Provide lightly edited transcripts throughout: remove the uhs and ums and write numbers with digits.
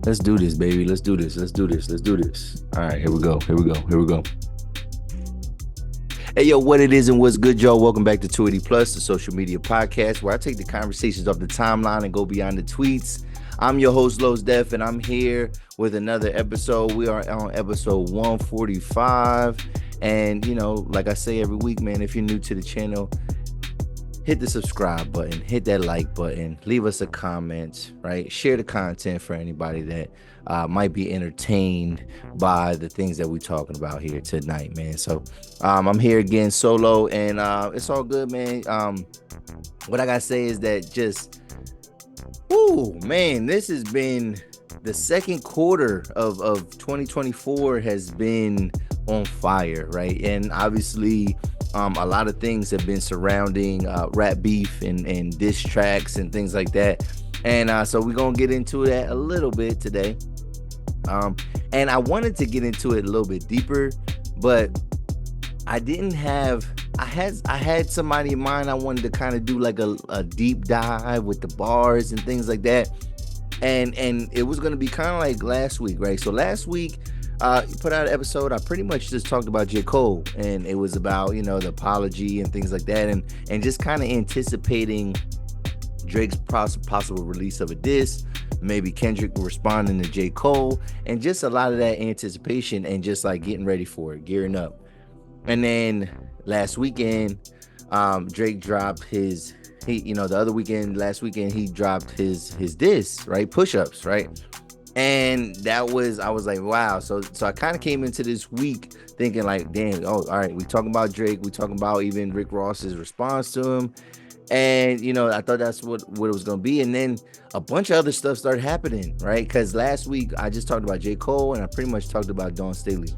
Let's do this, baby. Let's do this. Let's do this. Let's do this. All right, here we go. Here we go. Here we go. Hey, yo, what it is and what's good, y'all? Welcome back to 280 Plus, the social media podcast where I take the conversations off the timeline and go beyond the tweets. I'm your host, Los Def, and I'm here with another episode. We are on episode 145. And, like I say every week, man, if you're new to the channel, hit the subscribe button, hit that like button, leave us a comment, right? Share the content for anybody that might be entertained by the things that we're talking about here tonight, man. So I'm here again solo, and it's all good, man. What I gotta say is that man, this has been the second quarter of 2024 has been on fire, right? And obviously a lot of things have been surrounding rap beef and diss tracks and things like that. And so we're gonna get into that a little bit today. And I wanted to get into it a little bit deeper, but I didn't have I had somebody in mind. I wanted to kind of do like a deep dive with the bars and things like that. And it was gonna be kind of like last week, right? So last week put out an episode. I pretty much just talked about J.Cole, and it was about the apology and things like that, and just kind of anticipating Drake's possible release of a diss, maybe Kendrick responding to J.Cole, and just a lot of that anticipation and just like getting ready for it, gearing up. And then last weekend, Drake dropped his last weekend he dropped his diss, right? Pushups, right? And I was like, wow. So I kind of came into this week thinking like, damn, all right, we talking about Drake, we talking about even Rick Ross's response to him. And I thought that's what it was gonna be. And then a bunch of other stuff started happening, right? Because last week I just talked about J. Cole and I pretty much talked about Dawn Staley.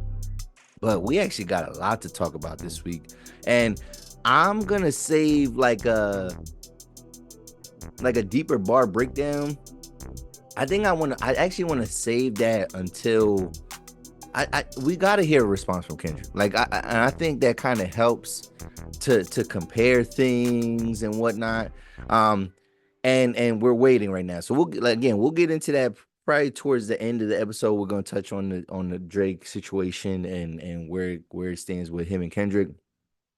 But we actually got a lot to talk about this week. And I'm gonna save like a deeper bar breakdown. I actually want to save that until we got to hear a response from Kendrick. Like, I think that kind of helps to compare things and whatnot. And we're waiting right now. So we'll get into that probably towards the end of the episode. We're going to touch on the Drake situation and where it stands with him and Kendrick.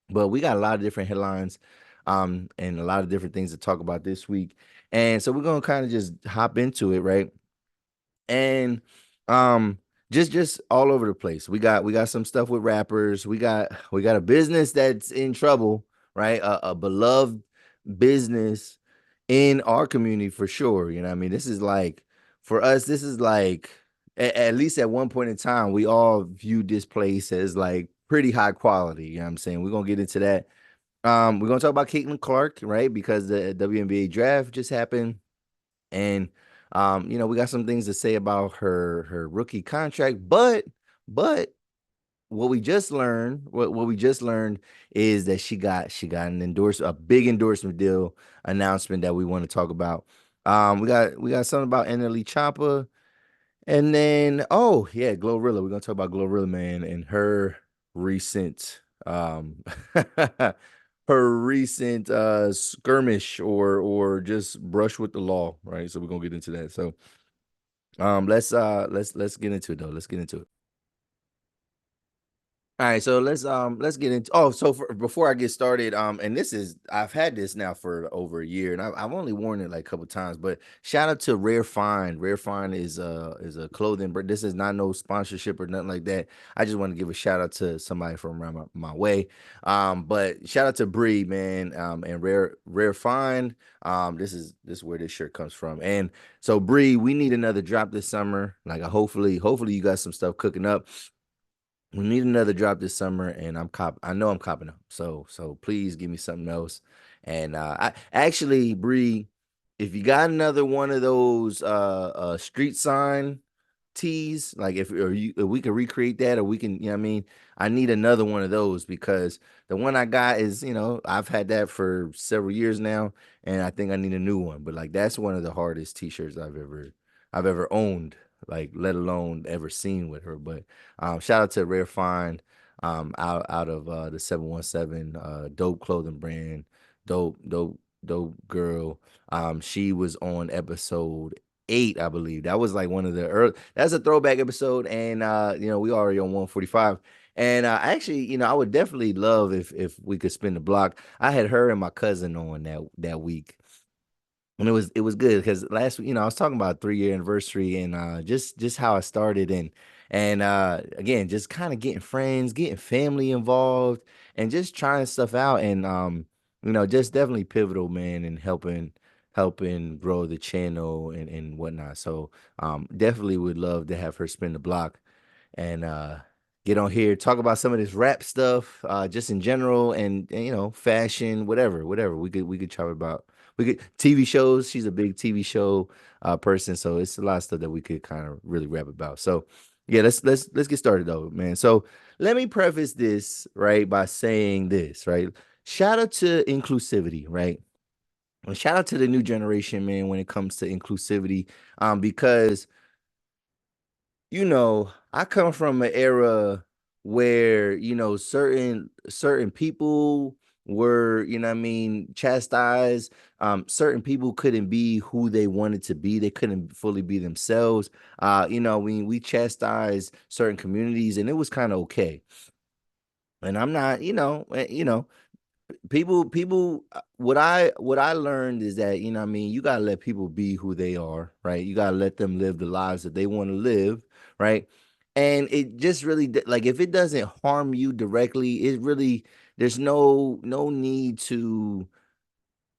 But we got a lot of different headlines and a lot of different things to talk about this week. And so we're going to kind of just hop into it, right? And just all over the place. We got some stuff with rappers. We got a business that's in trouble, right? A beloved business in our community for sure. You know what I mean? This is like, for us, this is like, at least at one point in time, we all viewed this place as like pretty high quality. You know what I'm saying? We're gonna get into that. We're gonna talk about Caitlin Clark, right? Because the WNBA draft just happened, and we got some things to say about her rookie contract. But what we just learned is that she got a big endorsement deal announcement that we want to talk about. We got something about NLE Choppa, and then Glorilla. We're gonna talk about Glorilla, man, and her recent skirmish or just brush with the law, right? So we're gonna get into that. So let's get into it though. Let's get into it. All right, so let's get into. Before I get started, and I've had this now for over a year, and I've only worn it like a couple times. But shout out to Rare Find. Rare Find is a clothing, but this is not no sponsorship or nothing like that. I just want to give a shout out to somebody from around my way. But shout out to Bree, man. And Rare Find. This is where this shirt comes from. And so Bree, we need another drop this summer. Like hopefully you got some stuff cooking up. We need another drop this summer, and I know I'm copping up. So please give me something else. And I actually, Bree, if you got another one of those street sign tees, like if we can recreate that, or we can, what I mean, I need another one of those because the one I got is, I've had that for several years now, and I think I need a new one. But like that's one of the hardest t-shirts I've ever owned, like let alone ever seen with her. But shout out to Rare Find out of the 717 dope clothing brand, dope girl. She was on episode 8, I believe. That was like one of the early, that's a throwback episode. And we already on 145. And actually, I would definitely love if we could spin the block. I had her and my cousin on that week. And it was good because last week, I was talking about 3-year anniversary and just how I started and again, just kind of getting friends, getting family involved, and just trying stuff out. And just definitely pivotal, man, and helping grow the channel and whatnot. So definitely would love to have her spin the block and get on here, talk about some of this rap stuff, just in general, and fashion, whatever. We could talk about. We could TV shows. She's a big TV show person, so it's a lot of stuff that we could kind of really rap about. So yeah, let's get started though, man. So let me preface this right by saying this, right? Shout out to inclusivity, right? And shout out to the new generation, man, when it comes to inclusivity, because I come from an era where, certain people were, what I mean, chastised. Certain people couldn't be who they wanted to be. They couldn't fully be themselves. We chastised certain communities and it was kind of okay. And I'm not, people what I learned is that what I mean, you got to let people be who they are, right? You got to let them live the lives that they want to live, right? And it just really like, if it doesn't harm you directly, it really, there's no need to,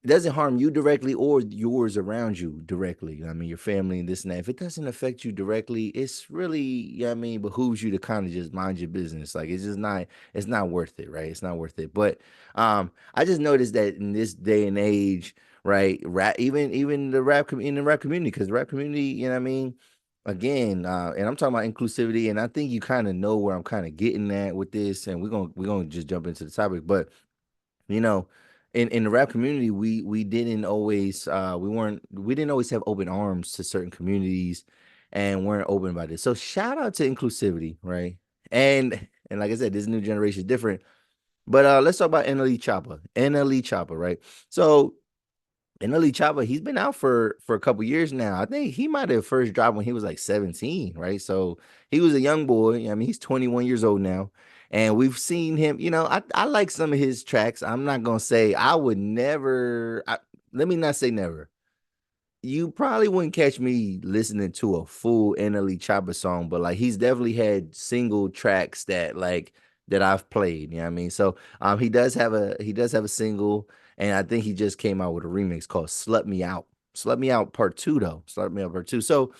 it doesn't harm you directly or yours around you directly. I mean, your family and this and that. If it doesn't affect you directly, it's really, I mean, behooves you to kind of just mind your business. Like, it's not worth it, right? It's not worth it. But I just noticed that in this day and age, right, rap, even in the rap community, because the rap community, what I mean, again, and I'm talking about inclusivity, and I think you kind of know where I'm kind of getting at with this, and we're gonna just jump into the topic, but you know in the rap community, we didn't always we didn't always have open arms to certain communities and weren't open about this. So shout out to inclusivity, right? And like I said, this new generation is different. But let's talk about NLE Choppa. NLE Choppa, right? So NLE Choppa, he's been out for a couple years now. I think he might have first dropped when he was like 17, right? So he was a young boy. I mean, he's 21 years old now. And we've seen him, I like some of his tracks. I'm not gonna say I would never, let me not say never. You probably wouldn't catch me listening to a full NLE Choppa song, but like he's definitely had single tracks that I've played. You know what I mean? So he does have a single, and I think he just came out with a remix called Slut Me Out. Slut Me Out Part 2 though. Slut Me Out Part 2. So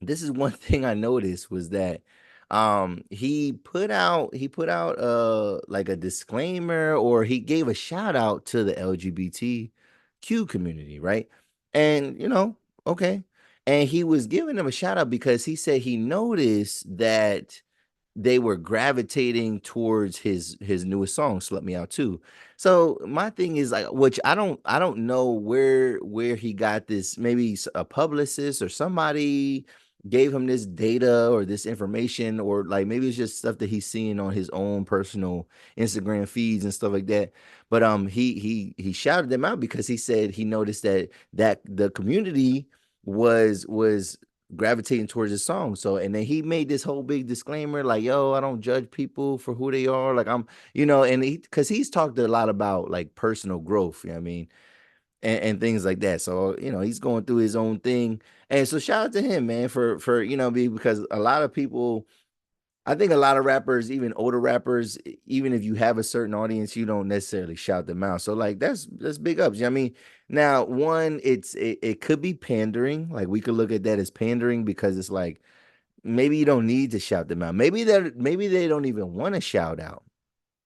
this is one thing I noticed was that he put out like a disclaimer, or he gave a shout out to the LGBTQ community, right? And okay. And he was giving them a shout out because he said he noticed that they were gravitating towards his newest song, "Slut Me Out" too. So my thing is like, which I don't know where he got this. Maybe a publicist or somebody gave him this data or this information, or like maybe it's just stuff that he's seeing on his own personal Instagram feeds and stuff like that. But he shouted them out because he said he noticed that the community was gravitating towards his song. So, and then he made this whole big disclaimer, like, yo, I don't judge people for who they are. Like, and because he's talked a lot about like personal growth, you know what I mean, and things like that. So, he's going through his own thing. And so shout out to him, man, for because a lot of people, I think a lot of rappers, even older rappers, even if you have a certain audience, you don't necessarily shout them out. So like that's big ups. You know what I mean? Now, one, it could be pandering. Like we could look at that as pandering because it's like maybe you don't need to shout them out. Maybe they don't even want to shout out.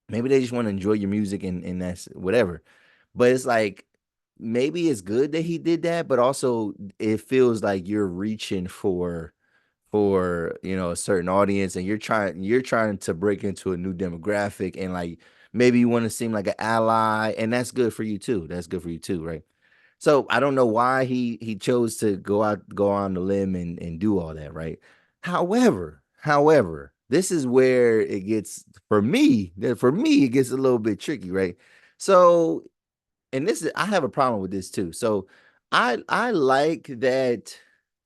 Maybe they just want to enjoy your music and that's whatever. But it's like maybe it's good that he did that, but also it feels like you're reaching for a certain audience, and you're trying to break into a new demographic, and like maybe you want to seem like an ally, and that's good for you too. That's good for you too, right? So I don't know why he chose to go on the limb and do all that, right? However, this is where it gets for me it gets a little bit tricky, right? So, and this is, I have a problem with this too. So I like that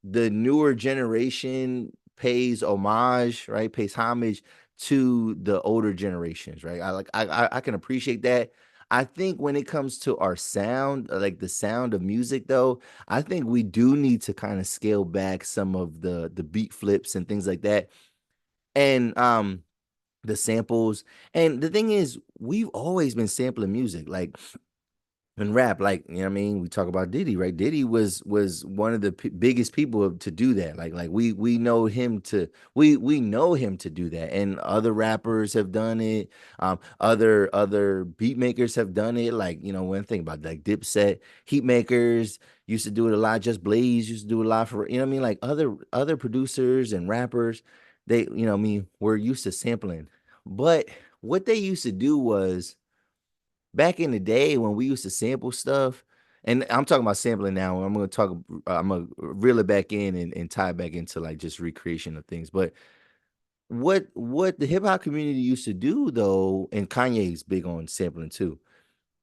the newer generation pays homage, right? Pays homage to the older generations, right? I can appreciate that. I think when it comes to our sound, like the sound of music though, I think we do need to kind of scale back some of the beat flips and things like that. And the samples. And the thing is, we've always been sampling music. Like and rap, like, you know what I mean? We talk about Diddy, right? Diddy was one of the biggest people to do that. Like we know him to we know him to do that, and other rappers have done it. Other beat makers have done it. Like, you know, when I think about like Dipset, Heat Makers used to do it a lot. Just Blaze used to do it a lot for, you know what I mean? Like other producers and rappers, they, you know what I mean, we're used to sampling. But what they used to do was, back in the day when we used to sample stuff, and I'm talking about sampling now. I'm gonna talk. I'm gonna reel it back in and tie it back into like just recreation of things. But what the hip hop community used to do though, and Kanye's big on sampling too,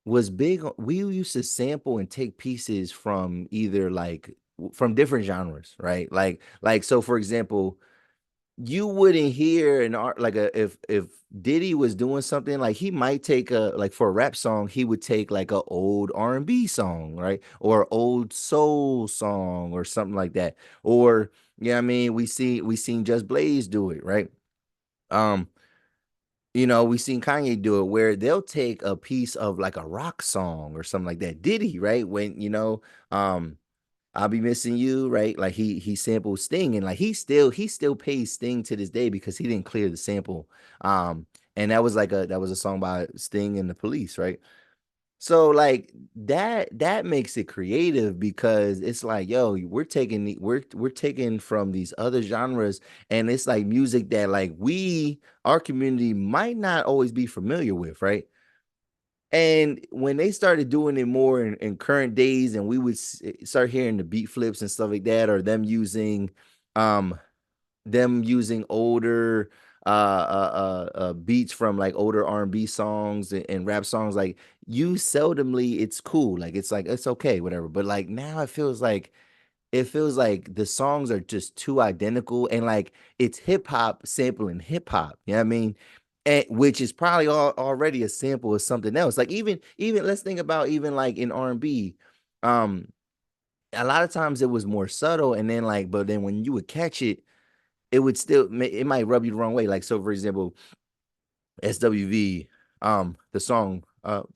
was big. We used to sample and take pieces from either like from different genres, right? Like so for example, you wouldn't hear an art like a if Diddy was doing something, like he might take a, like for a rap song, he would take like a old R&B song, right? Or old soul song or something like that. Or, yeah, I mean, we seen Just Blaze do it, right? Um, we seen Kanye do it where they'll take a piece of like a rock song or something like that. Diddy, right? When, um I'll be missing you, right? Like he sampled Sting, and like he still pays Sting to this day because he didn't clear the sample. And that was a song by Sting and the Police, right? So like that makes it creative because it's like, yo, we're taking from these other genres, and it's like music that like our community might not always be familiar with, right? And when they started doing it more in current days, and we would start hearing the beat flips and stuff like that, or um, them using older beats from like older R&B songs and rap songs, like you seldomly, it's cool, like it's okay, whatever. But like now it feels like the songs are just too identical, and like it's hip hop sampling hip hop. You know what I mean? And, which is probably already a sample of something else. Like even let's think about even like in R&B, um, a lot of times it was more subtle, and then like, but then when you would catch it, it would still it might rub you the wrong way. Like so, for example, SWV, the song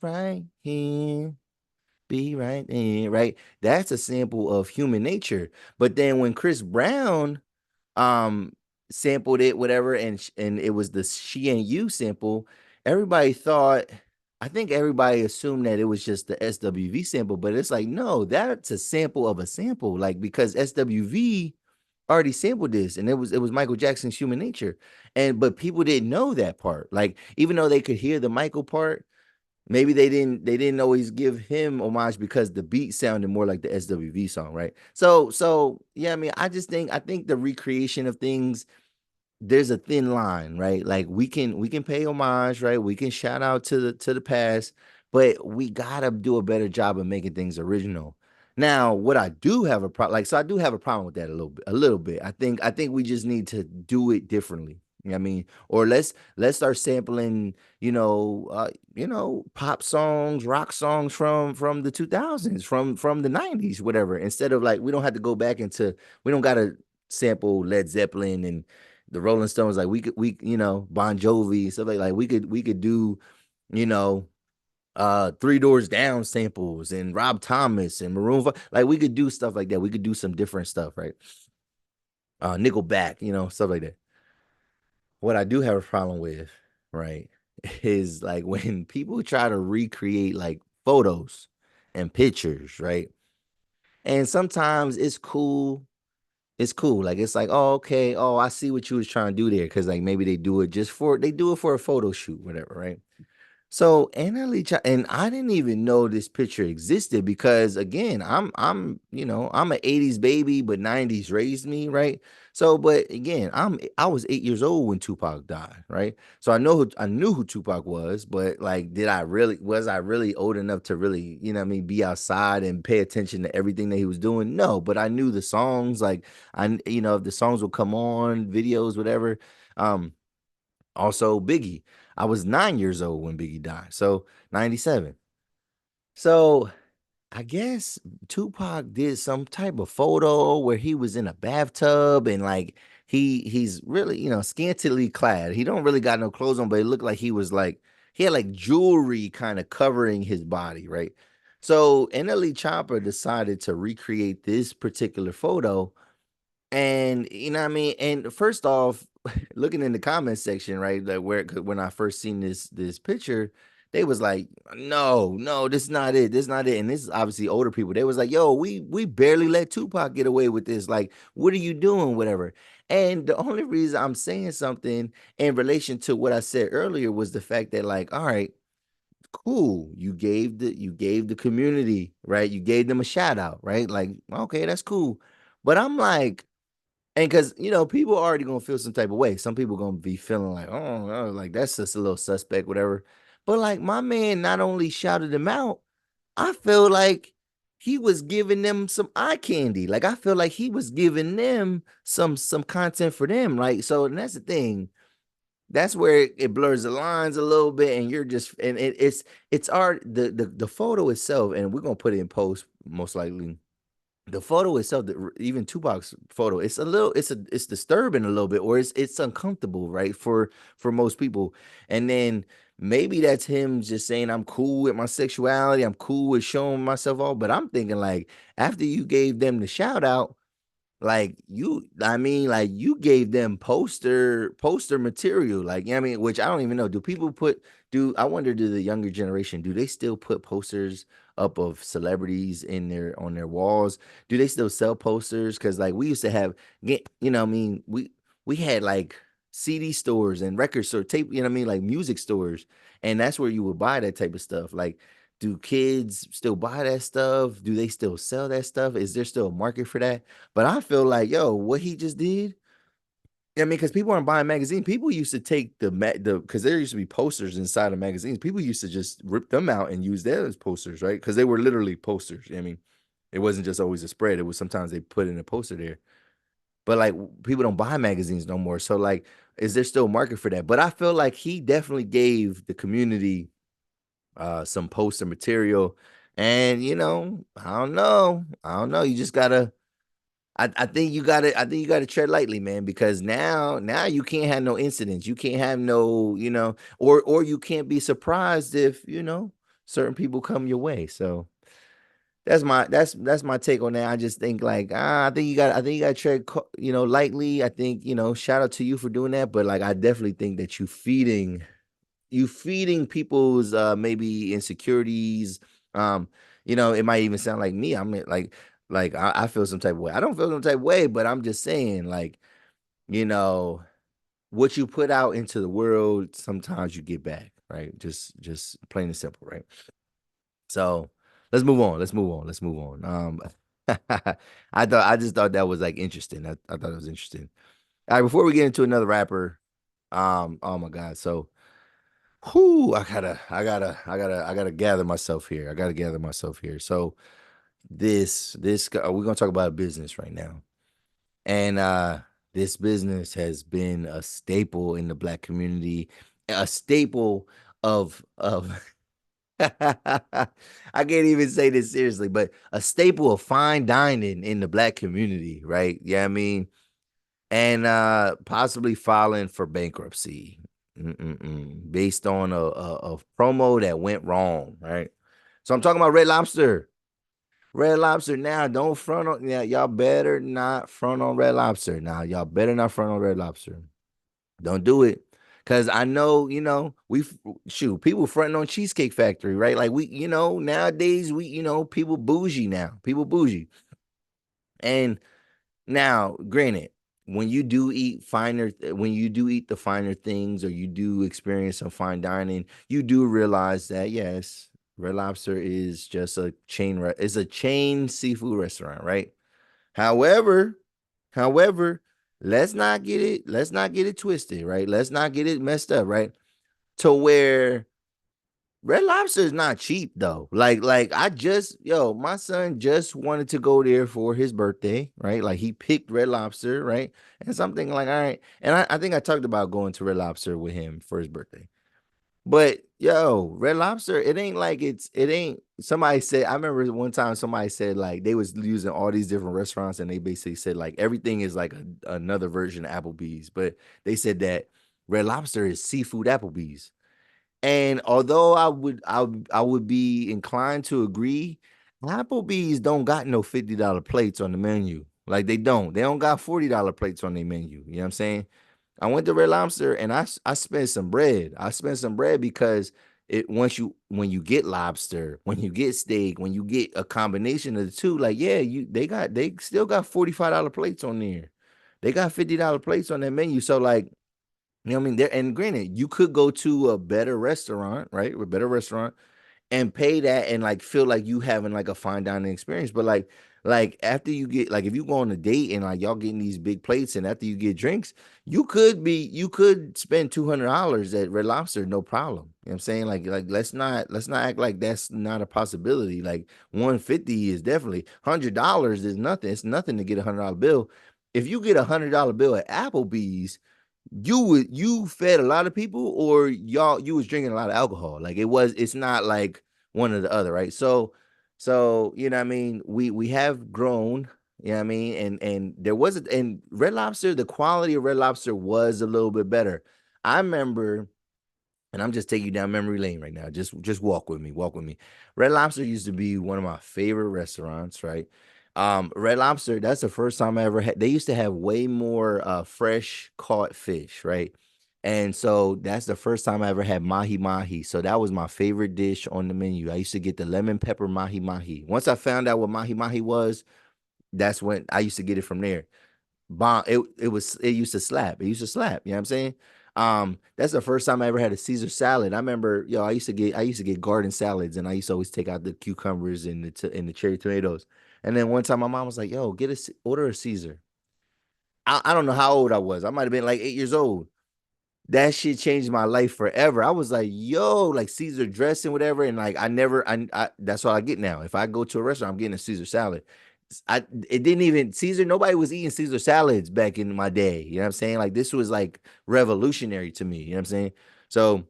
right here, be right there, right? That's a sample of Human Nature. But then when Chris Brown um sampled it, whatever, and it was the She and You sample, everybody thought, I think everybody assumed that it was just the SWV sample, but it's like, no, that's a sample of a sample, like, because SWV already sampled this, and it was Michael Jackson's Human Nature. And but people didn't know that part, like even though they could hear the Michael part, maybe they didn't always give him homage because the beat sounded more like the SWV song, right? So yeah, I mean, I think the recreation of things, there's a thin line, right? Like we can pay homage, right? We can shout out to the past, but we gotta do a better job of making things original. Now, what I do have a problem, like, so I do have a problem with that a little bit. I think we just need to do it differently. You know what I mean? Or let's start sampling, pop songs, rock songs from the 2000s, from the 90s, whatever. Instead of like, we don't have to go back into, we don't gotta sample Led Zeppelin and the Rolling Stones. Like we Bon Jovi, stuff like we could do, you know, Three Doors Down samples and Rob Thomas and Maroon 5. Like we could do stuff like that. We could do some different stuff, right? Nickelback, stuff like that. What I do have a problem with, right, is like when people try to recreate like photos and pictures, right? And sometimes it's cool. Like it's like, oh, okay, oh, I see what you was trying to do there. Cause like maybe they do it for a photo shoot, whatever, right? So NLE Choppa, and I didn't even know this picture existed because again, I'm an 80s baby, but 90s raised me, right? So, but again, I was 8 years old when Tupac died, right? So I knew who Tupac was, but like, was I really old enough to really, what I mean, be outside and pay attention to everything that he was doing? No, but I knew the songs, like if the songs would come on, videos, whatever. Um, Also, Biggie. I was 9 years old when Biggie died. So 97. So I guess Tupac did some type of photo where he was in a bathtub and like he's really, scantily clad. He don't really got no clothes on, but it looked like he had like jewelry kind of covering his body, right? So NLE Chopper decided to recreate this particular photo, and you know what I mean? And first off, looking in the comment section, right? Like when I first seen this picture, they was like, no, no, this is not it. This is not it. And this is obviously older people. They was like, yo, we barely let Tupac get away with this. Like, what are you doing? Whatever. And the only reason I'm saying something in relation to what I said earlier was the fact that, like, all right, cool. You gave the community, right? You gave them a shout out, right? Like, okay, that's cool. But I'm like, and because people are already gonna feel some type of way. Some people gonna be feeling like, oh, like that's just a little suspect, whatever. But like my man not only shouted them out, I feel like he was giving them some eye candy. Like I feel like he was giving them some content for them. Like so, and that's the thing. That's where it blurs the lines a little bit, and you're just and it's art the photo itself, and we're gonna put it in post most likely. The photo itself, even Tupac's photo, it's disturbing a little bit, or it's uncomfortable, right? For most people. And then maybe that's him just saying, I'm cool with my sexuality, I'm cool with showing myself off. But I'm thinking like after you gave them the shout out, like like you gave them poster material, like I mean, which I don't even know. Do people do I wonder, do the younger generation, do they still put posters up of celebrities in their on their walls? Do they still sell posters? Because like we used to have I mean, we had like CD stores and record store tape, what I mean, like music stores, and that's where you would buy that type of stuff. Like, do kids still buy that stuff? Do they still sell that stuff? Is there still a market for that? But I feel like, yo, what he just did. I mean, because people aren't buying magazines. People used to take because there used to be posters inside of magazines. People used to just rip them out and use them as posters, right? Because they were literally posters. I mean, it wasn't just always a spread. It was sometimes they put in a poster there. But like people don't buy magazines no more. So like, is there still a market for that? But I feel like he definitely gave the community some poster material. And I don't know. You just gotta I think you gotta tread lightly, man, because now you can't have no incidents. You can't have no, or you can't be surprised if, certain people come your way. So that's my take on that. I just think like I think you gotta tread lightly. I think, shout out to you for doing that. But like I definitely think that you feeding people's maybe insecurities. um it might even sound like me. Like I feel some type of way. I don't feel some type of way, but I'm just saying, like, you know what you put out into the world, sometimes you get back, right? Just plain and simple, right? So let's move on. I just thought that was like interesting. I thought it was interesting. All right, before we get into another rapper, oh my god. So whoo, I gotta gather myself here. I gotta gather myself here. So we're gonna talk about business right now. And this business has been a staple in the black community, a staple of I can't even say this seriously, but a staple of fine dining in the black community, right? Yeah, I mean, and possibly filing for bankruptcy. Based on a promo that went wrong, right? So I'm talking about Red Lobster. Red Lobster now, don't front on, yeah, y'all better not front on Red Lobster. Now, y'all better not front on Red Lobster. Don't do it. Cause I know, shoot, people fronting on Cheesecake Factory, right? Like nowadays people bougie now. People bougie. And now, granted, when you do eat finer, when you do eat the finer things, or you do experience some fine dining, you do realize that yes, Red Lobster is just a is a chain seafood restaurant, right? However, however, let's not get it twisted, right? Let's not get it messed up, right? To where Red Lobster is not cheap though. Like I just my son just wanted to go there for his birthday, right? Like he picked Red Lobster, right? And something like, all right. And I think I talked about going to Red Lobster with him for his birthday. But Red Lobster, it ain't like it ain't somebody said, I remember one time somebody said like they was using all these different restaurants and they basically said like everything is like another version of Applebee's, but they said that Red Lobster is seafood Applebee's. And although I would be inclined to agree, Applebee's don't got no $50 plates on the menu. Like they don't. They don't got $40 plates on their menu. You know what I'm saying? I went to Red Lobster and I spent some bread. I spent some bread because it once you when you get lobster, when you get steak, when you get a combination of the two, like yeah, they still got $45 plates on there. They got $50 plates on that menu. So like you know what I mean? There and granted, you could go to a better restaurant, right? A better restaurant and pay that and like feel like you having like a fine dining experience. But like after you get like if you go on a date and like y'all getting these big plates and after you get drinks, you could spend $200 at Red Lobster, no problem. You know what I'm saying? Like let's not act like that's not a possibility. Like 150 is definitely $100 is nothing. It's nothing to get $100 bill. If you get $100 bill at Applebee's, you fed a lot of people or you was drinking a lot of alcohol. Like it's not like one or the other, right? So you know what I mean, we have grown, you know what I mean, and there was and Red Lobster, the quality of Red Lobster was a little bit better. I remember, and I'm just taking you down memory lane right now. Just walk with me, walk with me. Red Lobster used to be one of my favorite restaurants, right? Red Lobster, that's the first time I ever had. They used to have way more fresh caught fish, right? And so that's the first time I ever had mahi mahi. So that was my favorite dish on the menu. I used to get the lemon pepper mahi mahi. Once I found out what mahi mahi was, that's when I used to get it from there. Bomb. It used to slap. It used to slap. You know what I'm saying? That's the first time I ever had a Caesar salad. I remember, I used to get garden salads, and I used to always take out the cucumbers and and the cherry tomatoes. And then one time, my mom was like, "Yo, order a Caesar." I don't know how old I was. I might have been like 8 years old. That shit changed my life forever. I was like, yo, like Caesar dressing, whatever. And like, that's all I get now. If I go to a restaurant, I'm getting a Caesar salad. It didn't even Caesar, nobody was eating Caesar salads back in my day. You know what I'm saying? Like, this was like revolutionary to me. You know what I'm saying? So,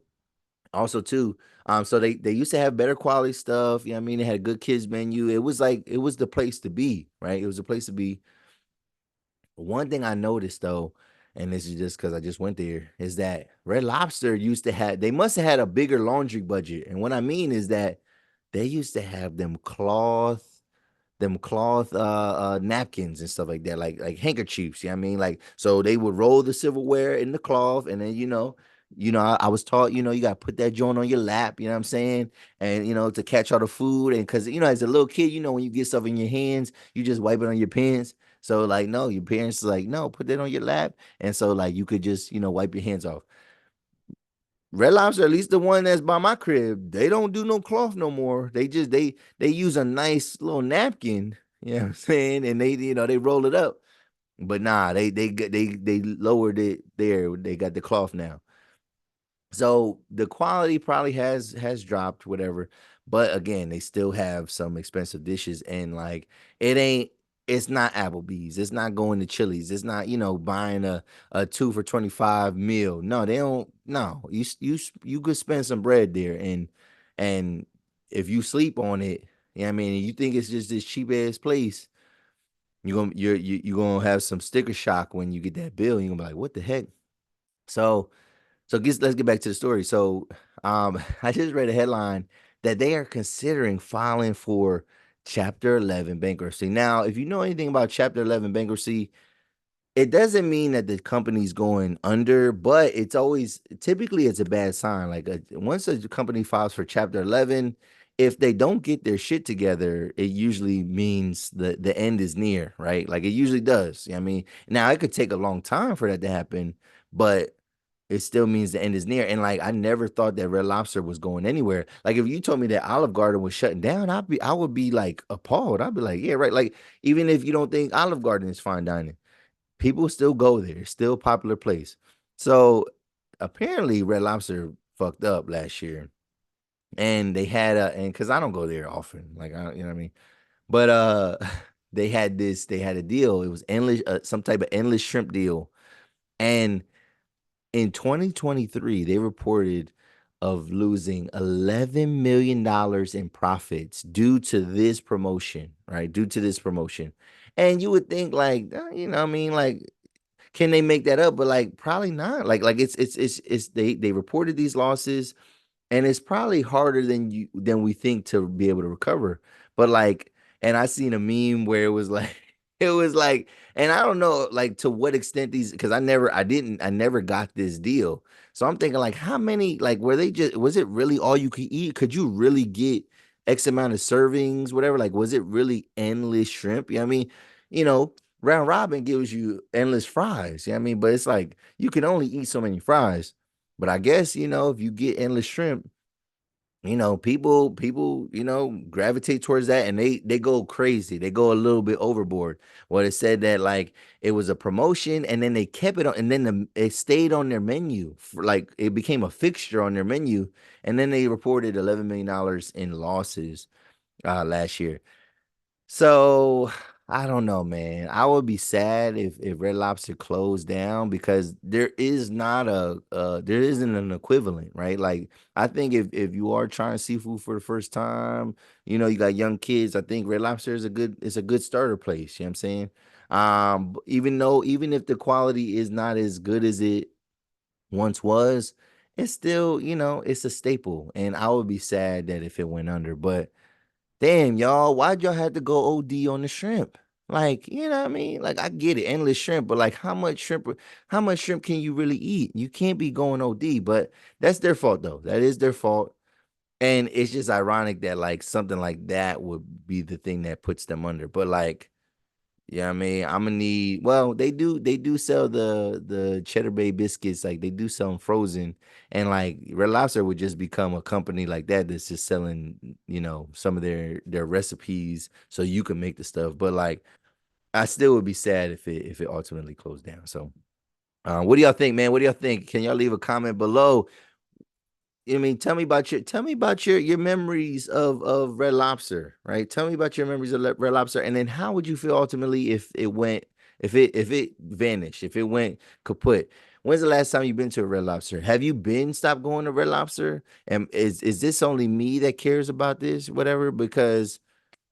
also, too, so they used to have better quality stuff. You know what I mean? They had a good kids menu. It was like, it was the place to be, right? It was the place to be. One thing I noticed though, and this is just because I just went there, is that Red Lobster used to have, they must have had a bigger laundry budget. And what I mean is that they used to have them cloth napkins and stuff like that, like handkerchiefs. You know what I mean? Like, so they would roll the silverware in the cloth, and then I was taught, you got to put that joint on your lap, you know what I'm saying? And to catch all the food. And because as a little kid, when you get stuff in your hands, you just wipe it on your pants. So like, no, your parents like, no, put that on your lap. And so like you could just, wipe your hands off. Red Lobster, at least the one that's by my crib, they don't do no cloth no more. They use a nice little napkin, you know what I'm saying? And they roll it up. But nah, they lowered it there. They got the cloth now. So the quality probably has dropped, whatever. But again, they still have some expensive dishes, and like it ain't. It's not Applebee's. It's not going to Chili's. It's not buying a 2 for $25 meal. No, they don't. No, you could spend some bread there, and if you sleep on it, I mean, and you think it's just this cheap ass place, you're gonna have some sticker shock when you get that bill. You're gonna be like, what the heck? So let's get back to the story. So, I just read a headline that they are considering filing for Chapter 11 bankruptcy. Now, if you know anything about Chapter 11 bankruptcy, it doesn't mean that the company's going under, but it's always typically it's a bad sign. Like once a company files for Chapter 11, if they don't get their shit together, it usually means the end is near, right? Like it usually does. I mean, now it could take a long time for that to happen, but it still means the end is near. And like I never thought that Red Lobster was going anywhere. Like if you told me that Olive Garden was shutting down, I would be like appalled. I'd be like, yeah, right. Like even if you don't think Olive Garden is fine dining, people still go there. It's still a popular place. So apparently Red Lobster fucked up last year. And they had a and because I don't go there often, like I, you know what I mean. But they had a deal. It was endless, some type of endless shrimp deal. And in 2023, they reported of losing $11 million in profits due to this promotion, right? Due to this promotion. And you would think like, you know what I mean? Like, can they make that up? But like probably not. Like it's they reported these losses and it's probably harder than we think to be able to recover. But like, and I seen a meme where it was like, it was like, and I don't know like to what extent these because I never got this deal. So I'm thinking like, how many like were they just was it really all you could eat? Could you really get X amount of servings, whatever? Like, was it really endless shrimp? You know what I mean? You know, round robin gives you endless fries. You know what I mean? But it's like you can only eat so many fries. But I guess, if you get endless shrimp, people, gravitate towards that and they go crazy. They go a little bit overboard. Well, it said that like it was a promotion and then they kept it on and then it stayed on their menu for like it became a fixture on their menu. And then they reported $11 million in losses last year. So I don't know, man. I would be sad if Red Lobster closed down because there isn't an equivalent, right? Like I think if you are trying seafood for the first time, you got young kids, I think Red Lobster is a good starter place. You know what I'm saying? Even if the quality is not as good as it once was, it's still, it's a staple. And I would be sad that if it went under, but damn, y'all, why'd y'all have to go OD on the shrimp? Like, you know what I mean? Like, I get it, endless shrimp, but like, how much shrimp can you really eat? You can't be going OD, but that's their fault though. That is their fault. And it's just ironic that like something like that would be the thing that puts them under. But like, yeah, I mean, I'm gonna need. Well, they do sell the Cheddar Bay biscuits. Like they do sell them frozen, and like Red Lobster would just become a company like that that's just selling, some of their recipes so you can make the stuff. But like, I still would be sad if it ultimately closed down. So, what do y'all think, man? What do y'all think? Can y'all leave a comment below? I mean, tell me about your memories of Red Lobster, right? Tell me about your memories of Red Lobster, and then how would you feel ultimately if it vanished, if it went kaput? When's the last time you've been to a Red Lobster? Have you been stopped going to Red Lobster? And is this only me that cares about this, whatever? Because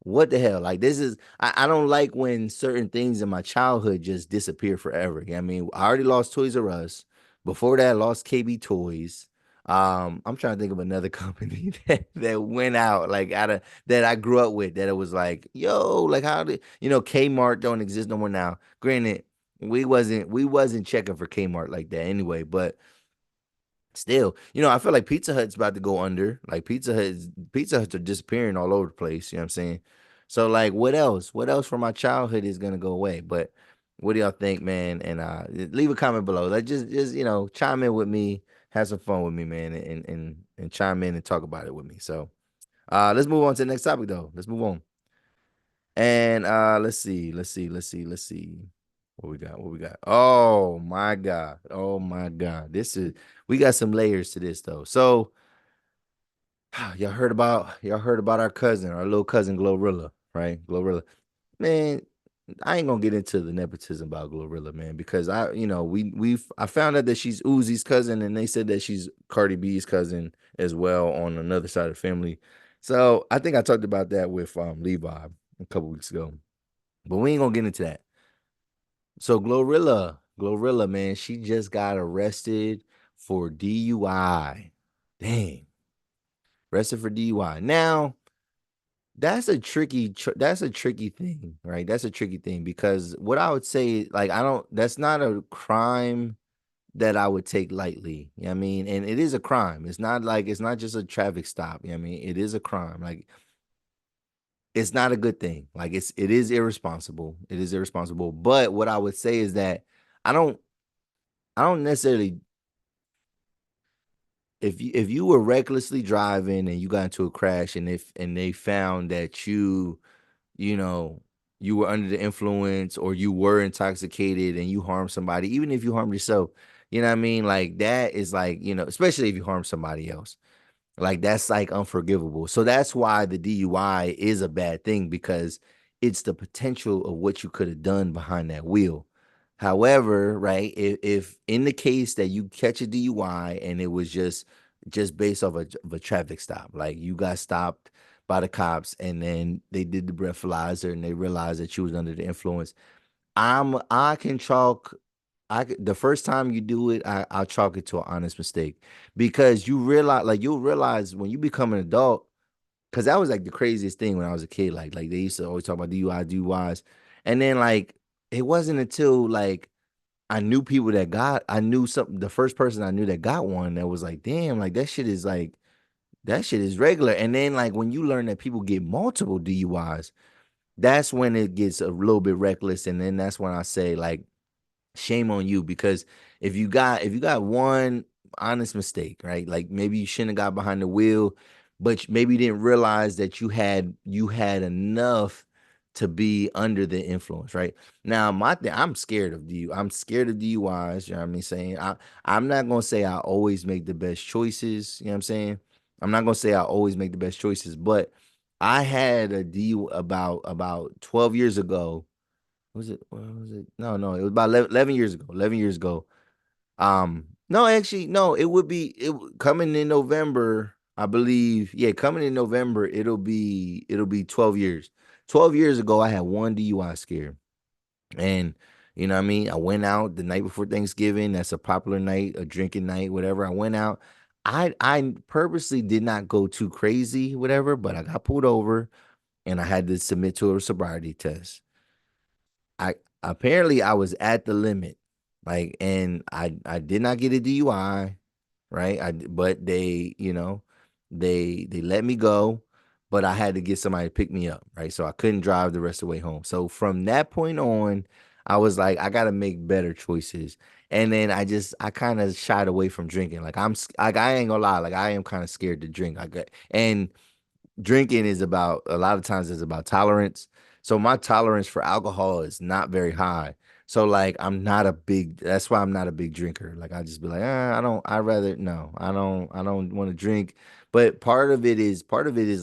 what the hell? Like this is I don't like when certain things in my childhood just disappear forever. I mean, I already lost Toys R Us. Before that, I lost KB Toys. I'm trying to think of another company that went out like out of that I grew up with that it was like, yo, like how did Kmart don't exist no more now. Granted, we wasn't checking for Kmart like that anyway, but still, I feel like Pizza Hut's about to go under. Like Pizza Huts are disappearing all over the place. You know what I'm saying? So like, what else? What else from my childhood is gonna go away? But what do y'all think, man? And leave a comment below. Like just chime in with me, have some fun with me, man, and chime in and talk about it with me. So let's move on to the next topic though. Let's move on. And let's see. What we got? What we got? Oh my God. Oh my God. We got some layers to this though. So y'all heard about our cousin, our little cousin Glorilla, right? Glorilla. Man, I ain't gonna get into the nepotism about Glorilla, man, because I found out that she's Uzi's cousin, and they said that she's Cardi B's cousin as well on another side of the family. So I think I talked about that with Levi a couple weeks ago. But we ain't gonna get into that. So Glorilla, man, she just got arrested for DUI. Dang, arrested for DUI. Now, that's a tricky thing, right? That's a tricky thing because what I would say, like, I don't, that's not a crime that I would take lightly. You know what I mean? And it is a crime. It's not just a traffic stop. You know what I mean? It is a crime. Like it's not a good thing. Like it is irresponsible. It is irresponsible. But what I would say is that I don't I don't necessarily if you were recklessly driving and you got into a crash and if and they found that you know, you were under the influence or you were intoxicated and you harmed somebody, even if you harmed yourself, you know what I mean? Like that is like, especially if you harm somebody else. Like that's like unforgivable. So that's why the DUI is a bad thing because it's the potential of what you could have done behind that wheel. However, right, if in the case that you catch a DUI and it was just based off of a traffic stop, like you got stopped by the cops and then they did the breathalyzer and they realized that you was under the influence, I can chalk the first time you do it, I'll chalk it to an honest mistake because you realize, like, you'll realize when you become an adult, because that was like the craziest thing when I was a kid. Like they used to always talk about DUI, DUIs, and then like it wasn't until like I knew something. The first person I knew that got one that was like, damn, like that shit is regular. And then like when you learn that people get multiple DUIs, that's when it gets a little bit reckless, and then that's when I say like shame on you because if you got one honest mistake, right? Like maybe you shouldn't have got behind the wheel, but maybe you didn't realize that you had enough to be under the influence, right? Now, my thing, I'm scared of DU. I'm scared of DUIs. You know what I mean? Saying I'm not gonna say I always make the best choices. You know what I'm saying? I'm not gonna say I always make the best choices, but I had a DU about 12 years ago. Was it? What was it? No, no, it was about 11 years ago. 11 years ago. No, actually, no. Coming in November, I believe. Yeah, coming in November, it'll be 12 years. 12 years ago, I had one DUI scare, and you know what I mean. I went out the night before Thanksgiving. That's a popular night, a drinking night, whatever. I went out. I purposely did not go too crazy, whatever, but I got pulled over and I had to submit to a sobriety test. I apparently I was at the limit, like, and I did not get a DUI, right? But they let me go, but I had to get somebody to pick me up, right? So I couldn't drive the rest of the way home. So from that point on, I was like, I got to make better choices. And then I kind of shied away from drinking. Like I ain't gonna lie, like I am kind of scared to drink. And drinking is about a lot of times is about tolerance. So my tolerance for alcohol is not very high. So like that's why I'm not a big drinker. Like I just be like, I don't I rather no, I don't want to drink. But part of it is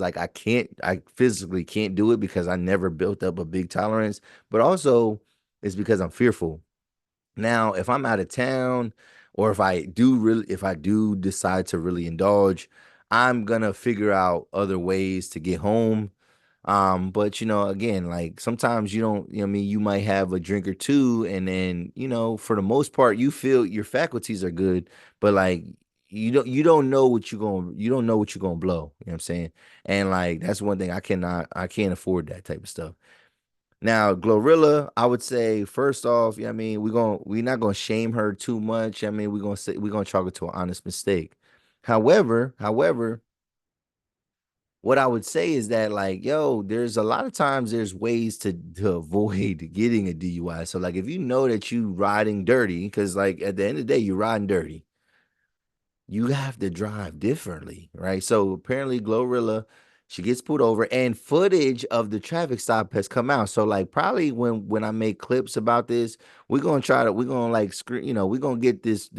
like I physically can't do it because I never built up a big tolerance, but also it's because I'm fearful. Now, if I'm out of town or if I do decide to really indulge, I'm gonna figure out other ways to get home. But again, like sometimes you don't, I mean, you might have a drink or two, and then, for the most part, you feel your faculties are good, but like you don't know what you're gonna blow. You know what I'm saying? And like that's one thing I can't afford that type of stuff. Now, Glorilla, I would say first off, yeah, I mean, we're not gonna shame her too much. I mean, we're gonna chalk it to an honest mistake. However, what I would say is that like, yo, there's a lot of times there's ways to avoid getting a DUI. So like if you know that you riding dirty, because like at the end of the day, you're riding dirty, you have to drive differently, right? So apparently Glorilla, she gets pulled over and footage of the traffic stop has come out. So like probably when I make clips about this, we're gonna like screen, we're gonna get this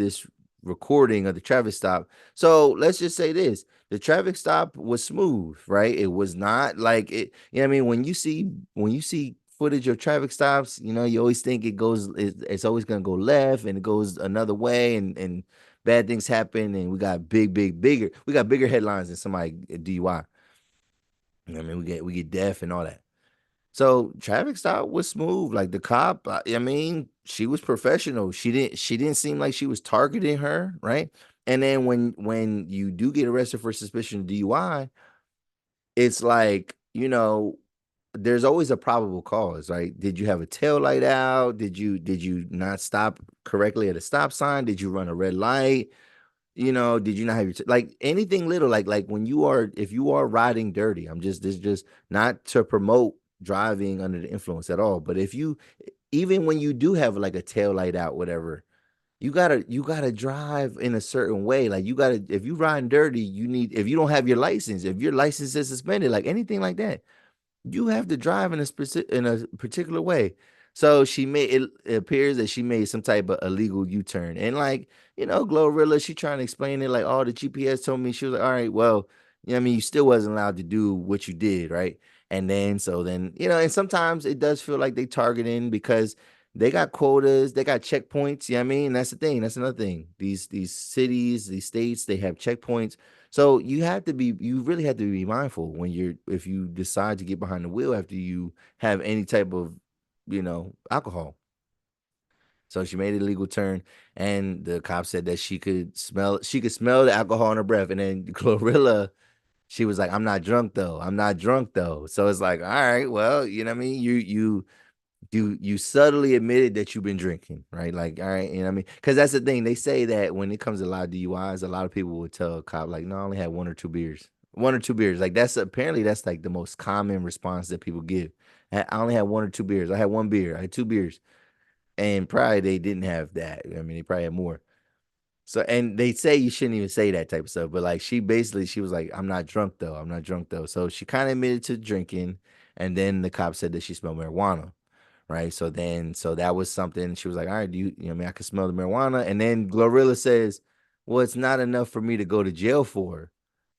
recording of the traffic stop. So let's just say this. The traffic stop was smooth, right? It was not like it, you know what I mean? When you see footage of traffic stops, you always think it's always gonna go left and it goes another way and bad things happen, and we got bigger headlines than somebody DUI. I mean, we get death and all that. So traffic stop was smooth. Like the cop, I mean, she was professional. She didn't seem like she was targeting her, right? And then when you do get arrested for suspicion of DUI, it's like there's always a probable cause, right? Did you have a tail light out? Did you not stop correctly at a stop sign? Did you run a red light? Did you not have your like anything little like when you are if you are riding dirty, I'm just this just not to promote driving under the influence at all, but if you even when you do have like a tail light out, whatever, you gotta drive in a certain way. Like you gotta if you riding dirty, you need if you don't have your license, if your license is suspended, like anything like that, you have to drive in a specific in a particular way. So she made it, it appears that she made some type of illegal U-turn. And like, Glorilla, she trying to explain it like, oh, the GPS told me. She was like, all right, well, I mean, you still wasn't allowed to do what you did, right? And then so then, and sometimes it does feel like they targeting because they got quotas, they got checkpoints. I mean? That's the thing. That's another thing. These cities, these states, they have checkpoints, so you really have to be mindful when if you decide to get behind the wheel after you have any type of, alcohol. So she made a legal turn, and the cop said that she could smell the alcohol in her breath. And then Glorilla, she was like, "I'm not drunk though. I'm not drunk though." So it's like, all right, well, you know what I mean? You subtly admitted that you've been drinking, right? Like, all right, you know what I mean? Because that's the thing. They say that when it comes to a lot of DUIs, a lot of people would tell a cop, like, no, I only had one or two beers. One or two beers. Like, that's like the most common response that people give. I only had one or two beers. I had one beer. I had two beers. And probably they didn't have that. I mean, they probably had more. So, and they say you shouldn't even say that type of stuff, but like she was like, I'm not drunk though. I'm not drunk though. So she kind of admitted to drinking. And then the cop said that she smelled marijuana, right? So that was something. She was like, all right, I mean, I can smell the marijuana. And then Glorilla says, well, it's not enough for me to go to jail for.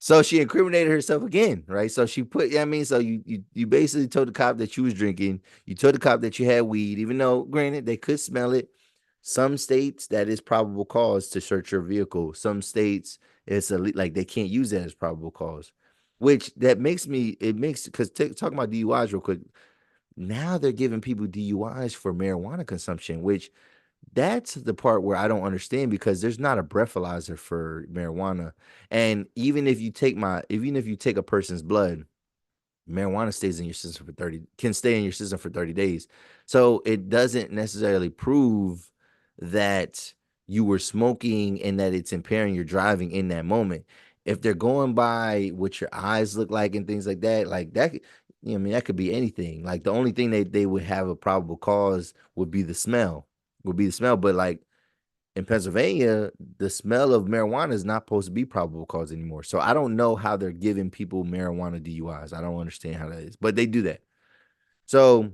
So she incriminated herself again, right? So she put, I mean, so you basically told the cop that you was drinking. You told the cop that you had weed, even though, granted, they could smell it. Some states that is probable cause to search your vehicle. Some states like they can't use that as probable cause, which that makes me it makes because talking about DUIs real quick. Now they're giving people DUIs for marijuana consumption, which that's the part where I don't understand because there's not a breathalyzer for marijuana. And even if you take a person's blood, marijuana stays in your system for 30 can stay in your system for 30 days. So it doesn't necessarily prove that you were smoking and that it's impairing your driving in that moment. If they're going by what your eyes look like that, I mean, that could be anything. Like the only thing they would have a probable cause would be the smell, But like in Pennsylvania, the smell of marijuana is not supposed to be probable cause anymore. So I don't know how they're giving people marijuana DUIs. I don't understand how that is, but they do that. So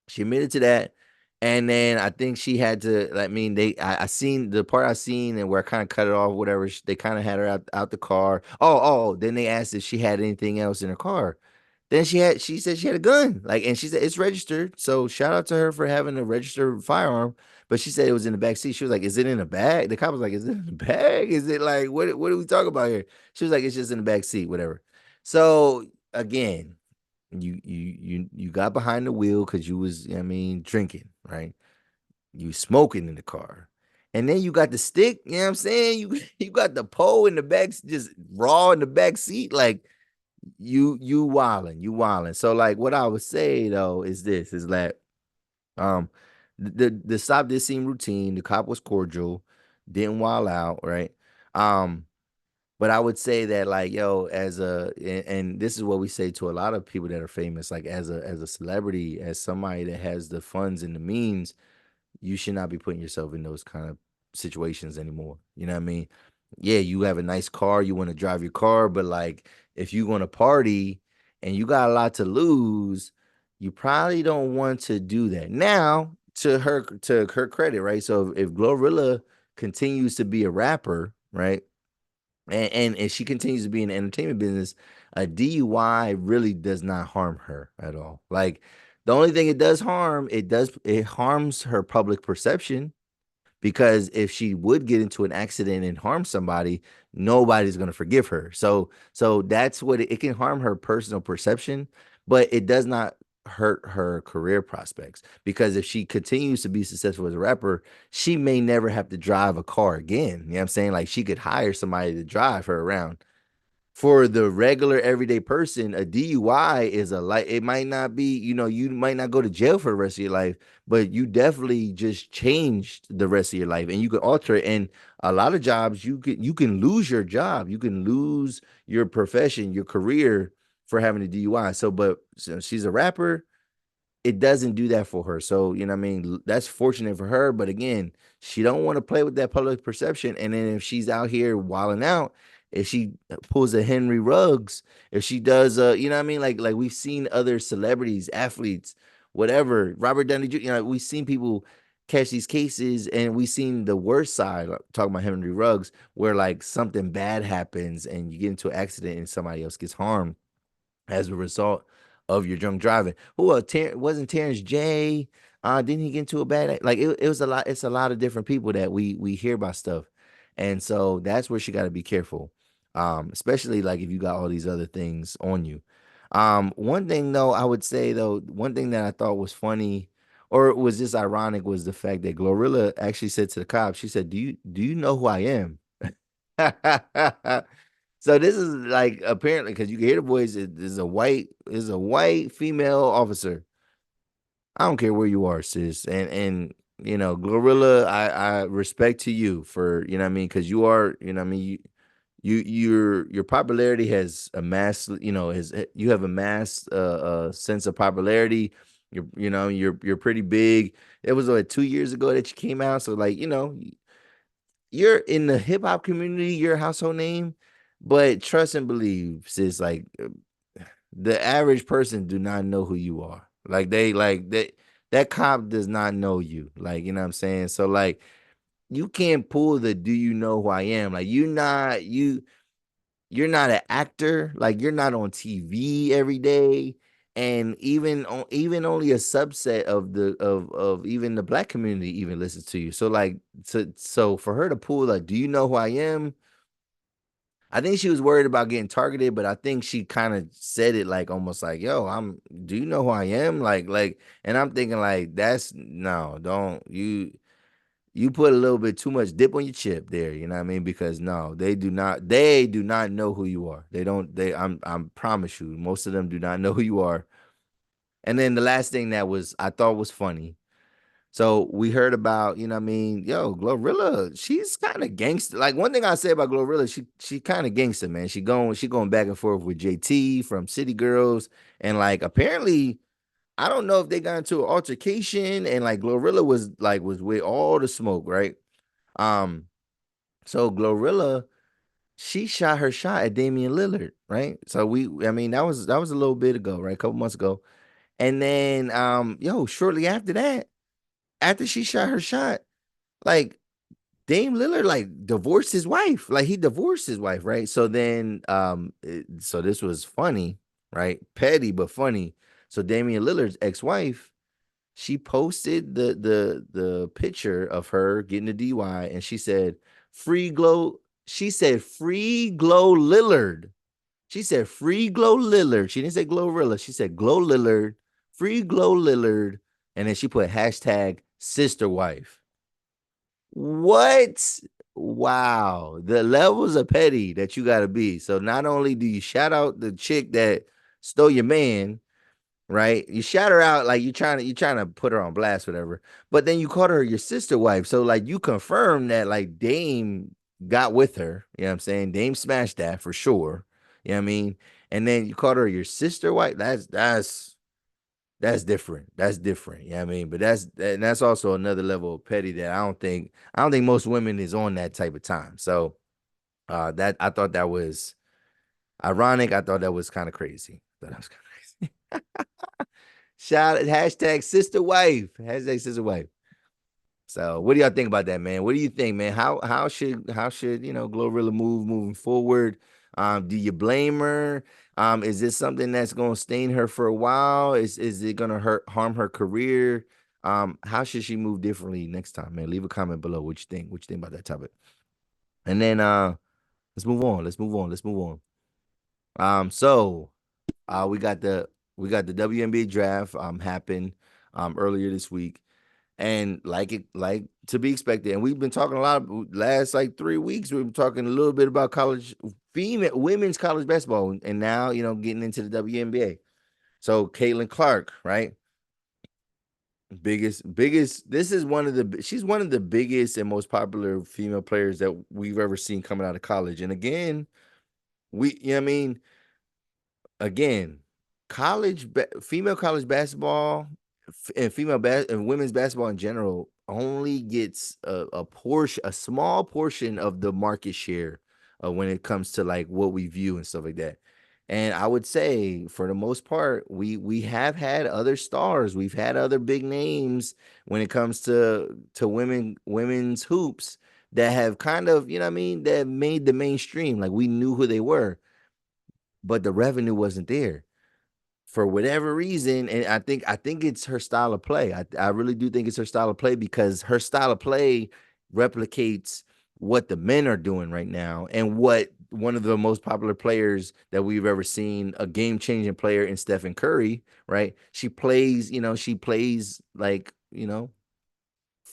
she admitted to that. And then I think she had to, I mean, I seen the part I seen and where I kind of cut it off, whatever. They kind of had her out the car. Then they asked if she had anything else in her car. Then she said she had a gun. Like, and she said it's registered. So shout out to her for having a registered firearm. But she said it was in the back seat. She was like, "Is it in a bag?" The cop was like, "Is it in the bag? Is it like what are we talking about here?" She was like, "It's just in the back seat, whatever." So again, you got behind the wheel because you was, I mean, drinking, right? You smoking in the car. And then you got the stick, you know what I'm saying? You got the pole in the back, just raw in the back seat. Like you wilding. So like what I would say though is that um the stop did seem routine. The cop was cordial, didn't wild out, right? Um, but I would say that like yo, and this is what we say to a lot of people that are famous, like as a celebrity, as somebody that has the funds and the means, you should not be putting yourself in those kind of situations anymore. You know what I mean? Yeah, you have a nice car, you want to drive your car, but like if you're going to party and you got a lot to lose, you probably don't want to do that. Now, to her credit, right? So if Glorilla continues to be a rapper, right? And she continues to be in the entertainment business, a DUI really does not harm her at all. Like the only thing it harms her public perception because if she would get into an accident and harm somebody, nobody's going to forgive her. So that's what it can harm her personal perception, but it does not hurt her career prospects because if she continues to be successful as a rapper, she may never have to drive a car again. You know what I'm saying? Like she could hire somebody to drive her around. for the regular everyday person, a DUI is a light. It might not be, you might not go to jail for the rest of your life, but you definitely just changed the rest of your life, and you can alter it. And a lot of jobs, you can lose your job, you can lose your profession, your career for having a DUI. So she's a rapper, it doesn't do that for her. So, you know what I mean? That's fortunate for her. But again, she don't want to play with that public perception. And then if she's out here wilding out, if she pulls a Henry Ruggs, if she does you know what I mean? Like we've seen other celebrities, athletes, whatever, Robert Downey Jr., we've seen people catch these cases, and we've seen the worst side, like, talking about Henry Ruggs, where like something bad happens and you get into an accident and somebody else gets harmed as a result of your drunk driving. Who wasn't Terrence J? Didn't he get into a like it was a lot? It's a lot of different people that we hear about stuff, and so that's where she got to be careful, especially like if you got all these other things on you. One thing though, I would say though, one thing that I thought was funny, or it was just ironic, was the fact that Glorilla actually said to the cops, she said, "Do you know who I am?" So this is like, apparently, because you can hear the voice, is a white female officer. I don't care where you are, sis. And Glorilla, I respect to you for, what I mean, because you are, what I mean, your popularity has amassed, you have amassed a sense of popularity. You're pretty big. It was like 2 years ago that you came out. So like, you're in the hip hop community, you're a household name, but trust and believe, sis, like, the average person do not know who you are. That cop does not know you. Like, you know what I'm saying? So like, you can't pull the "do you know who I am?" Like, you're not an actor, like you're not on TV every day. And even only a subset of even the black community even listens to you. So like, so for her to pull like, "Do you know who I am?" I think she was worried about getting targeted, but I think she kind of said it like, almost like, "Yo, do you know who I am?" And I'm thinking like, that's no, don't you put a little bit too much dip on your chip there, you know what I mean? Because no, they do not know who you are. They don't, I'm promise you, most of them do not know who you are. And then the last thing that I thought was funny. So we heard about, you know what I mean, yo, Glorilla, she's kind of gangster. Like, one thing I say about Glorilla, she kind of gangster, man. She going back and forth with JT from City Girls. And like, apparently, I don't know if they got into an altercation, and like Glorilla was with all the smoke, right? Um, so Glorilla, she shot her shot at Damian Lillard, right? So I mean, that was a little bit ago, right? A couple months ago. And then shortly after that, after she shot her shot, like, Dame Lillard like divorced his wife. Like, he divorced his wife, right? So then so this was funny, right? Petty but funny. So Damian Lillard's ex-wife, she posted the picture of her getting a DUI, and she said, "Free Glow." She said, "Free Glow Lillard." She said, "Free Glow Lillard." She didn't say Glorilla. She said, "Glow Lillard." Free Glow Lillard. And then she put hashtag SisterWife. What? Wow. The levels of petty that you got to be. So not only do you shout out the chick that stole your man, right? You shout her out like you trying to put her on blast, whatever. But then you called her your sister wife. So like, you confirm that like Dame got with her. You know what I'm saying? Dame smashed that for sure. You know what I mean? And then you called her your sister wife. That's different. That's different. You know what I mean? But that's also another level of petty that I don't think most women is on that type of time. So that I thought that was ironic. I thought that was kind of crazy. I thought that was kind of crazy. Shout hashtag sister wife. Hashtag sister wife. So what do y'all think about that, man? What do you think, man? How should Glorilla moving forward? Do you blame her? Is this something that's gonna stain her for a while? Is it gonna harm her career? How should she move differently next time, man? Leave a comment below. What you think? What you think about that topic? And then let's move on. Let's move on. Let's move on. So we got the WNBA draft happened earlier this week. And like to be expected. And we've been talking a lot last like 3 weeks. We've been talking a little bit about college women's college basketball, and now getting into the WNBA. So Caitlin Clark, right? Biggest. This is she's one of the biggest and most popular female players that we've ever seen coming out of college. And again, I mean, again, female college basketball and and women's basketball in general only gets a small portion of the market share when it comes to like what we view and stuff like that. And I would say for the most part, we have had other stars, we've had other big names when it comes to women's hoops that have kind of, you know what I mean, that made the mainstream. Like we knew who they were, but the revenue wasn't there for whatever reason. And I think it's her style of play. I really do think it's her style of play, because her style of play replicates what the men are doing right now, and what one of the most popular players that we've ever seen, a game-changing player in Stephen Curry, right? She plays like,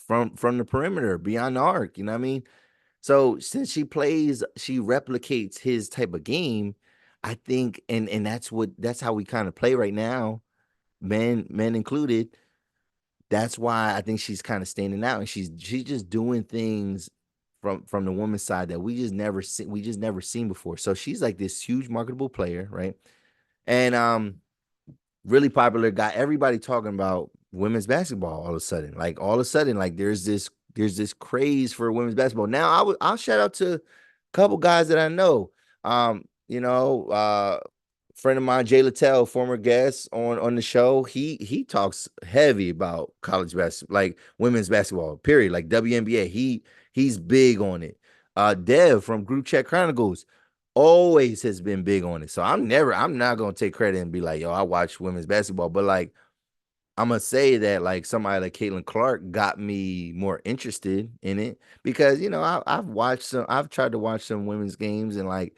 from the perimeter, beyond the arc, you know what I mean? So since she replicates his type of game, I think, and that's how we kind of play right now, men included. That's why I think she's kind of standing out, and she's just doing things from the woman's side that we just never seen before. So she's like this huge marketable player, right? And really popular, got everybody talking about women's basketball all of a sudden. Like all of a sudden, like there's this craze for women's basketball. Now I'll shout out to a couple guys that I know. Friend of mine, Jay Littell, former guest on the show, he talks heavy about college basketball, like women's basketball, period, like WNBA. He's big on it. Dev from Group Chat Chronicles always has been big on it. So I'm not gonna take credit and be like, yo, I watch women's basketball, but like I'm gonna say that like somebody like Caitlin Clark got me more interested in it, because I've tried to watch some women's games, and like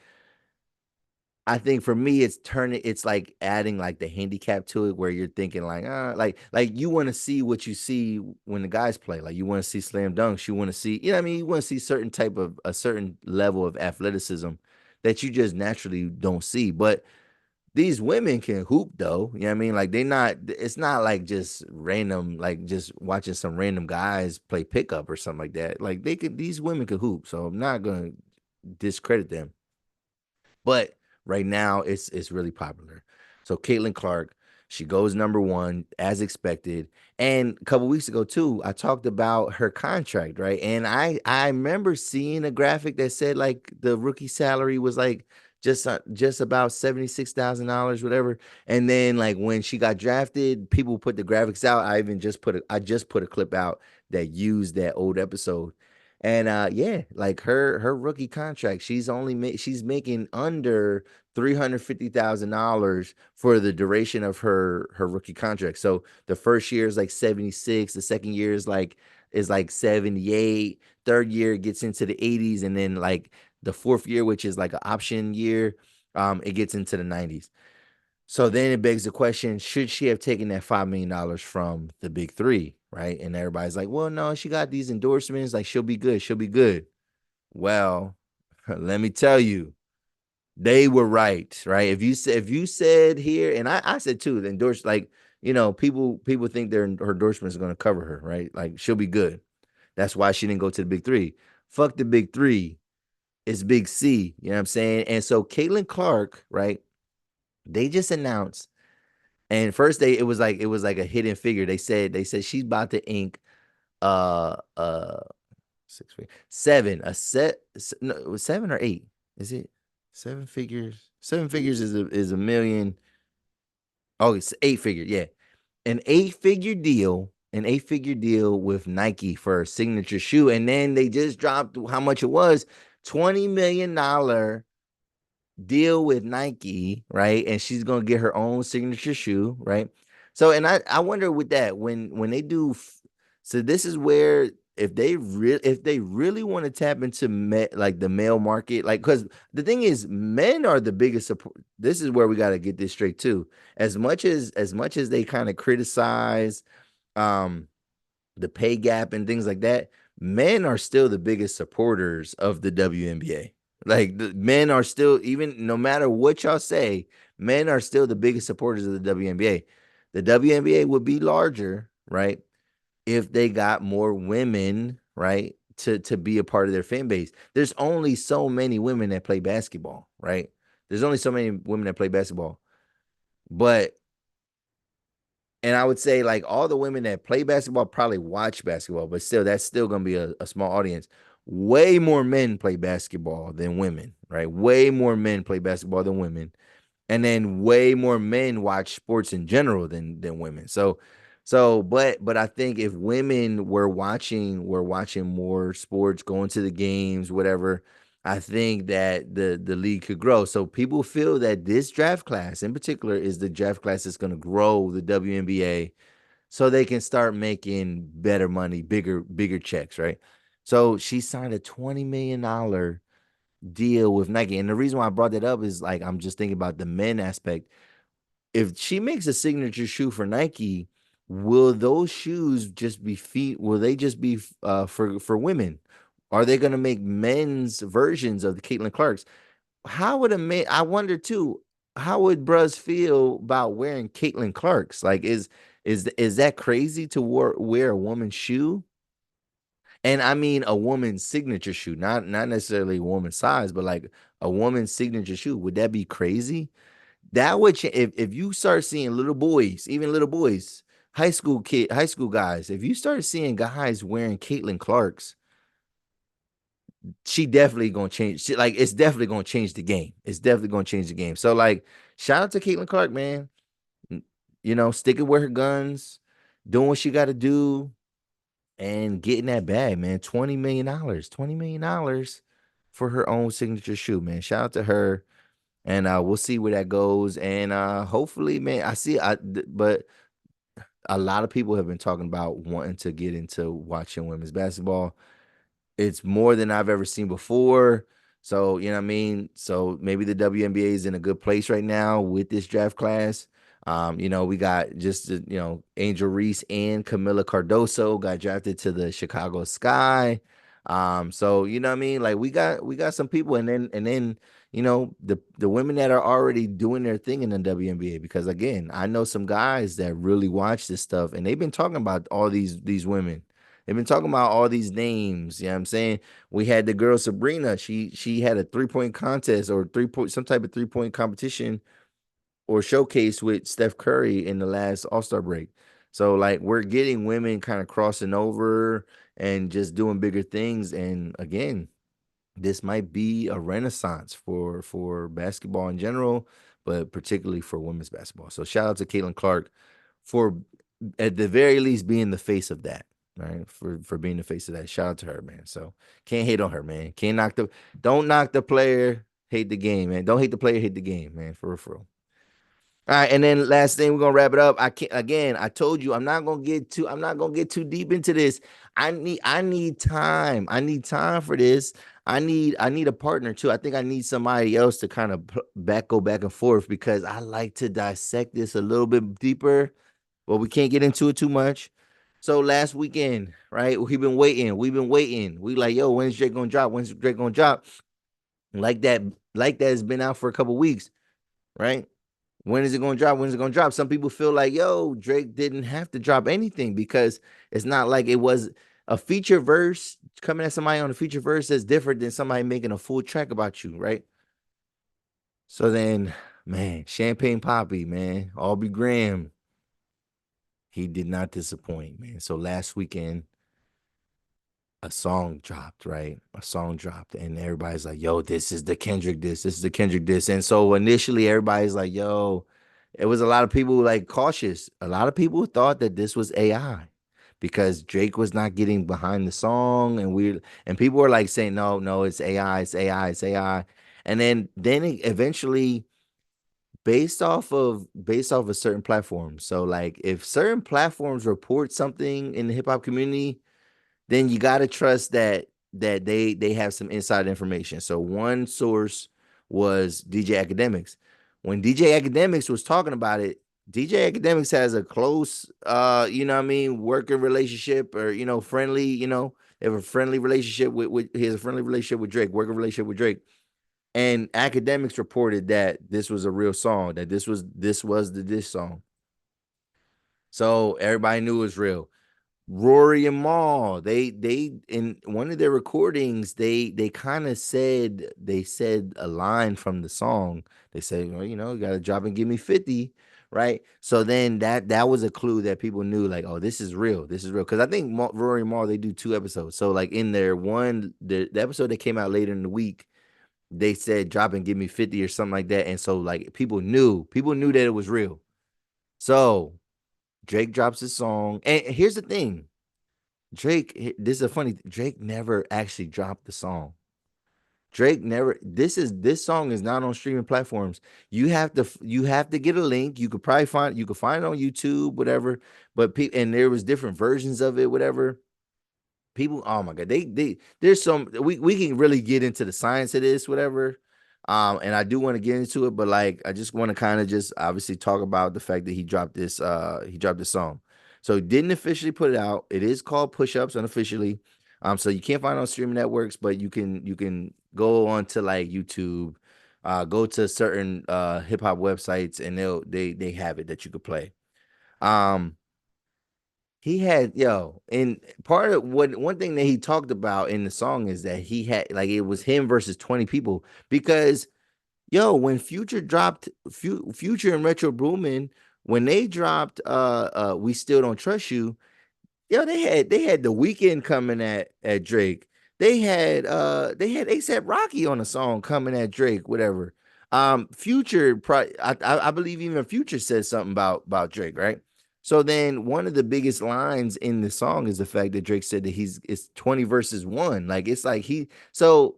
I think for me it's like adding like the handicap to it, where you're thinking like like you want to see what you see when the guys play. Like you want to see slam dunks, you want to see, what I mean, you want to see certain type of a certain level of athleticism that you just naturally don't see. But these women can hoop though. You know what I mean? Like it's not like just random, like just watching some random guys play pickup or something like that. Like these women can hoop. So I'm not gonna discredit them. But right now it's really popular. So Caitlin Clark, she goes number one as expected. And a couple weeks ago too, I talked about her contract, right? And I remember seeing a graphic that said like the rookie salary was like just about $76,000, whatever. And then like when she got drafted, people put the graphics out. I just put a clip out that used that old episode. And yeah, like her rookie contract, she's making under $350,000 for the duration of her rookie contract. So the first year is like 76, the second year is like 78, third year gets into the 80s, and then like the fourth year, which is like an option year, it gets into the 90s. So then it begs the question, should she have taken that $5 million from the big three, right? And everybody's like, well, no, she got these endorsements. Like, she'll be good. She'll be good. Well, let me tell you, they were right, right? If you said here, and I said too, the endorse, like, people think her endorsement is going to cover her, right? Like, she'll be good. That's why she didn't go to the big three. Fuck the big three. It's big C. You know what I'm saying? And so Caitlin Clark, right? They just announced. And first it was like a hidden figure. They said she's about to ink uh uh six figure seven a set no, it was 7 or 8. Is it 7 figures? 7 figures is a million. Oh, it's 8 figure, yeah. An 8 figure deal with Nike for a signature shoe. And then they just dropped how much it was. $20 million deal with Nike, right? And she's gonna get her own signature shoe, right? So, and I wonder with that, when they do, so this is where if they really want to tap into like the male market, like, because the thing is, men are the biggest support. This is where we got to get this straight too. As much as they kind of criticize, um the pay gap and things like that, men are still the biggest supporters of the WNBA. Like the men are still, even no matter what y'all say, men are still the biggest supporters of the WNBA. The WNBA would be larger, right, if they got more women, right, to be a part of their fan base. There's only so many women that play basketball, right? There's only so many women that play basketball. But and I would say like all the women that play basketball probably watch basketball, but still, that's still gonna be a small audience. Way more men play basketball than women, right? Way more men play basketball than women, and then way more men watch sports in general than women. But I think if women were watching more sports, going to the games, whatever, I think that the league could grow. So people feel that this draft class in particular is the draft class that's going to grow the WNBA so they can start making better money, bigger checks, right? So she signed a $20 million deal with Nike. And the reason why I brought that up is like I'm just thinking about the men aspect. If she makes a signature shoe for Nike, will those shoes just be feet? Will they just be for women? Are they going to make men's versions of the Caitlin Clarks? How would a man? I wonder too. How would bros feel about wearing Caitlin Clarks? Like, is that crazy to wear a woman's shoe? And I mean a woman's signature shoe, not necessarily a woman's size, but like a woman's signature shoe. Would that be crazy? That would if you start seeing little boys, even little boys, high school guys, if you start seeing guys wearing Caitlin Clark's, she definitely gonna change. Like it's definitely gonna change the game. It's definitely gonna change the game. So like, shout out to Caitlin Clark, man. Sticking with her guns, doing what she got to do, and getting that bag, man. $20 million, $20 million for her own signature shoe, man. Shout out to her, and we'll see where that goes. And hopefully, man, but a lot of people have been talking about wanting to get into watching women's basketball. It's more than I've ever seen before. So, you know what I mean? So maybe the WNBA is in a good place right now with this draft class. We got just Angel Reese and Camila Cardoso got drafted to the Chicago Sky. So you know what I mean? Like we got some people, and then the women that are already doing their thing in the WNBA, because again, I know some guys that really watch this stuff and they've been talking about all these women. They've been talking about all these names. You know what I'm saying? We had the girl Sabrina. She had a 3-point contest or 3-point, some type of 3-point competition or showcase with Steph Curry in the last All-Star break. So like we're getting women kind of crossing over and just doing bigger things. And again, this might be a renaissance for basketball in general, but particularly for women's basketball. So shout out to Caitlin Clark for at the very least being the face of that, right? For being the face of that. Shout out to her, man. So can't hate on her, man. Don't knock the player, hate the game, man. Don't hate the player, hate the game, man. For real, for real. All right, and then last thing we're gonna wrap it up. I can't again. I told you I'm not gonna get too deep into this. I need time. I need time for this. I need a partner too. I think I need somebody else to kind of go back and forth because I like to dissect this a little bit deeper, but we can't get into it too much. So last weekend, right? We've been waiting. We've been waiting. We like, yo, when's Drake gonna drop? When's Drake gonna drop? Like that, like that has been out for a couple weeks, right? When is it going to drop? When is it going to drop? Some people feel like, yo, Drake didn't have to drop anything because it's not like it was a feature verse coming at somebody on a feature verse that's different than somebody making a full track about you, right? So then, man, Champagne Poppy, man, Aubrey Graham, he did not disappoint, man. So last weekend, a song dropped, right? A song dropped, and everybody's like, yo, this is the Kendrick this is the Kendrick this. And so initially, everybody's like, yo, it was a lot of people like cautious. A lot of people thought that this was AI because Drake was not getting behind the song, and people were like saying, no, no, it's AI, it's AI, it's AI. And then eventually, based off of certain platforms. So like if certain platforms report something in the hip hop community, then you got to trust that they have some inside information. So one source was DJ Academics. When DJ Academics was talking about it, DJ Academics has a close, you know what I mean, working relationship, or, friendly, they have a friendly relationship he has a friendly relationship with Drake, working relationship with Drake. And Academics reported that this was a real song, that this was the diss song. So everybody knew it was real. Rory and Mal, they in one of their recordings, they kind of said a line from the song. They said, well, you gotta drop and give me 50, right? So then that was a clue that people knew, like, oh, this is real. This is real. Because I think Rory and Mal, they do 2 episodes. So like in their the episode that came out later in the week, they said drop and give me 50 or something like that. And so like people knew that it was real. So Drake drops his song. And here's the thing. This is a funny. Drake never actually dropped the song. Drake never. This song is not on streaming platforms. You have to get a link. You could find it on YouTube, whatever. But and there was different versions of it, whatever. People, oh my god, there's some, we can really get into the science of this, whatever. And I do want to get into it, but like I just want to kind of just obviously talk about the fact that he dropped this song. So he didn't officially put it out. It is called Push-Ups unofficially. So you can't find it on streaming networks, but you can go on to like YouTube, go to certain hip hop websites, and they have it that you could play. Um he had, and part of what one thing that he talked about in the song is that he had, like, it was him versus 20 people, because when Future dropped Future and Retro Boomin, when they dropped We Still Don't Trust You. Yo, they had the Weeknd coming at Drake. They had ASAP Rocky on a song coming at Drake, whatever. Future, I believe even Future said something about Drake, right? So then one of the biggest lines in the song is the fact that Drake said that it's 20 versus 1. Like, it's like so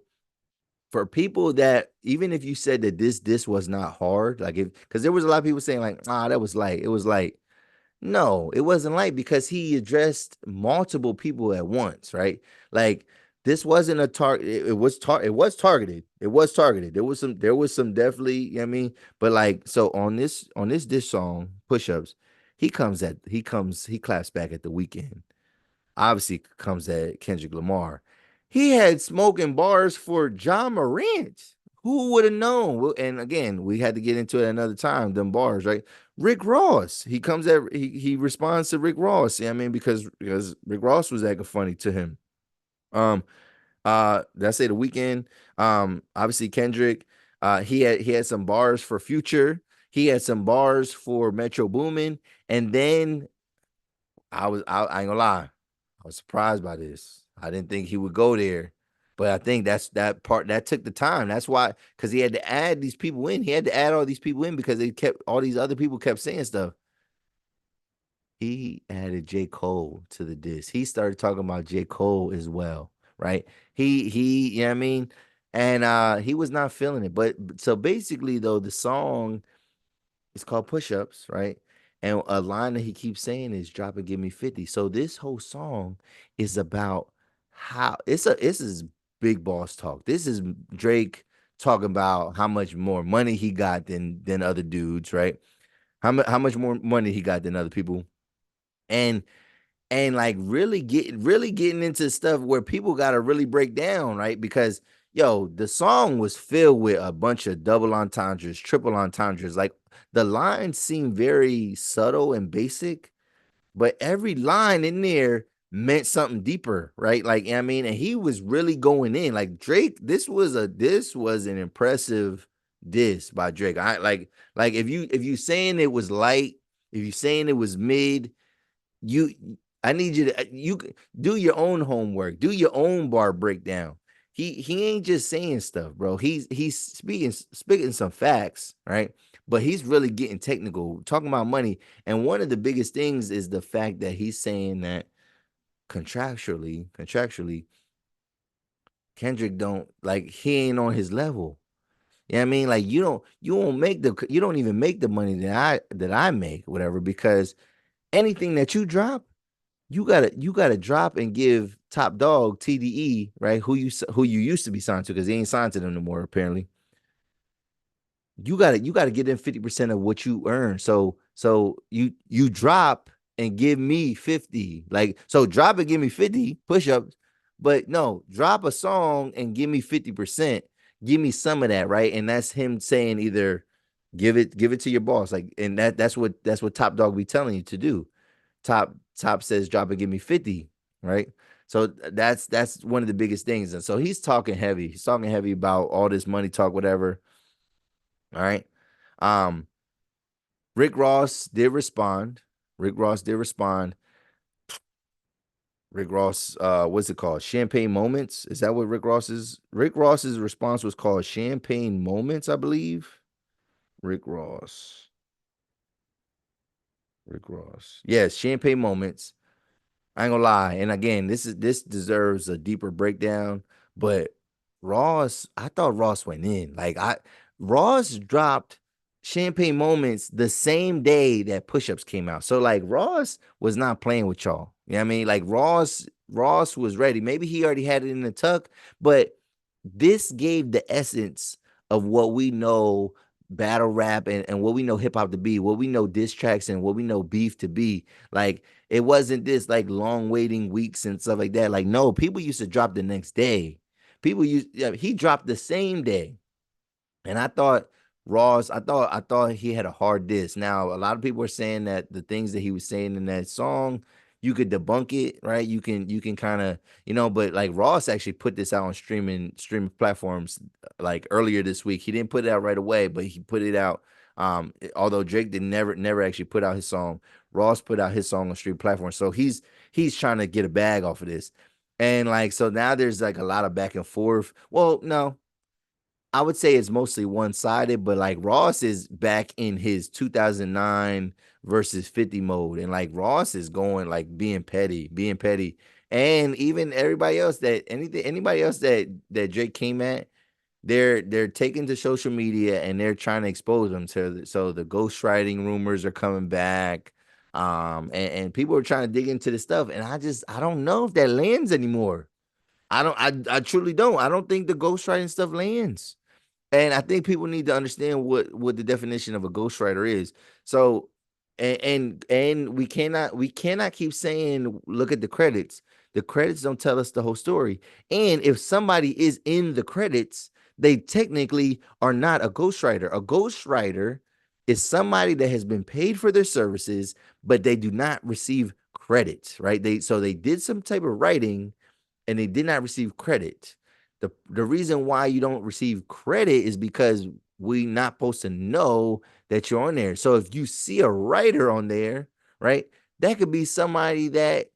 for people that, even if you said that this was not hard, like, if because there was a lot of people saying like, that was light. It was like, no, it wasn't light, because he addressed multiple people at once, right? Like, this wasn't a target. It was targeted. It was targeted. There was some definitely, you know what I mean? But like, so on this diss song, Push-Ups, he claps back at the Weeknd. Obviously comes at Kendrick Lamar. He had smoking bars for John Morant. Who would have known? And again, we had to get into it another time, them bars, right? Rick Ross. He responds to Rick Ross. I mean, because Rick Ross was acting funny to him. Um, did I say the Weeknd? Obviously Kendrick. He had some bars for Future. He had some bars for Metro Boomin. And then I ain't gonna lie, I was surprised by this. I didn't think he would go there, but I think that part that took the time. That's why, because he had to add these people in. He had to add all these people in because all these other people kept saying stuff. He added J.Cole to the diss. He started talking about J.Cole as well, right? You know what I mean? And he was not feeling it. But so basically, though, the song, it's called Push-Ups, right? And a line that he keeps saying is drop and give me 50. So this whole song is about how this is big boss talk. This is Drake talking about how much more money he got than other dudes, right? How much more money he got than other people. And like really getting into stuff where people got to really break down, right? Because the song was filled with a bunch of double entendres, triple entendres. Like, the lines seem very subtle and basic, but every line in there meant something deeper, right? Like, I mean, and he was really going in. Like, Drake, this was an impressive diss by Drake. I like if you saying it was light, if you saying it was mid, you I need you to do your own homework, do your own bar breakdown. He ain't just saying stuff, bro. He's speaking some facts, right? But he's really getting technical, talking about money. And one of the biggest things is the fact that he's saying that contractually, Kendrick don't, like, he ain't on his level. You know what I mean? Like, you don't even make the money that I make, whatever, because anything that you drop, you gotta drop and give Top Dog TDE, right? Who you used to be signed to, because he ain't signed to them no more, apparently. You gotta get them 50% of what you earn. So So you drop and give me 50. Like, so drop and give me 50 push-ups, but no, drop a song and give me 50%. Give me some of that, right? And that's him saying either give it to your boss. Like, and that's what Top Dog be telling you to do. Top says drop and give me 50, right? So that's one of the biggest things. And so he's talking heavy. He's talking heavy about all this money talk, whatever. All right. Um, Rick Ross did respond. Rick Ross did respond. Rick Ross, what's it called? Champagne Moments. Is that what Rick Ross's response was called? Champagne Moments, I believe. Rick Ross. Rick Ross. Yes, Champagne Moments. I ain't gonna lie. And again, this deserves a deeper breakdown. But Ross, I thought Ross went in. Ross dropped Champagne Moments the same day that Pushups came out. So like Ross was not playing with y'all. You know what I mean? Like Ross was ready. Maybe he already had it in the tuck, but this gave the essence of what we know battle rap and what we know hip hop to be, what we know diss tracks and what we know beef to be. Like, it wasn't this like long waiting weeks and stuff like that. Like, no, people used to drop the next day. He dropped the same day. And I thought I thought he had a hard diss. Now, a lot of people are saying that the things that he was saying in that song, you could debunk it, right? You can kind of, but like Ross actually put this out on streaming platforms like earlier this week. He didn't put it out right away, but he put it out. Although Drake did never actually put out his song, Ross put out his song on stream platforms. So he's trying to get a bag off of this. And like, so now there's like a lot of back and forth. Well, no, I would say it's mostly one-sided, but like Ross is back in his 2009 versus 50 mode, and like Ross is going like being petty, and even everybody else anybody else that Drake came at, they're taking to social media and they're trying to expose them so the ghostwriting rumors are coming back, and people are trying to dig into this stuff, and I don't know if that lands anymore. I truly don't. I don't think the ghostwriting stuff lands. And I think people need to understand what the definition of a ghostwriter is. So, and we cannot keep saying look at the credits. The credits don't tell us the whole story. And if somebody is in the credits, they technically are not a ghostwriter. A ghostwriter is somebody that has been paid for their services, but they do not receive credit, right? They did some type of writing and they did not receive credit. The reason why you don't receive credit is because we not supposed to know that you're on there. So if you see a writer on there, right, that could be somebody that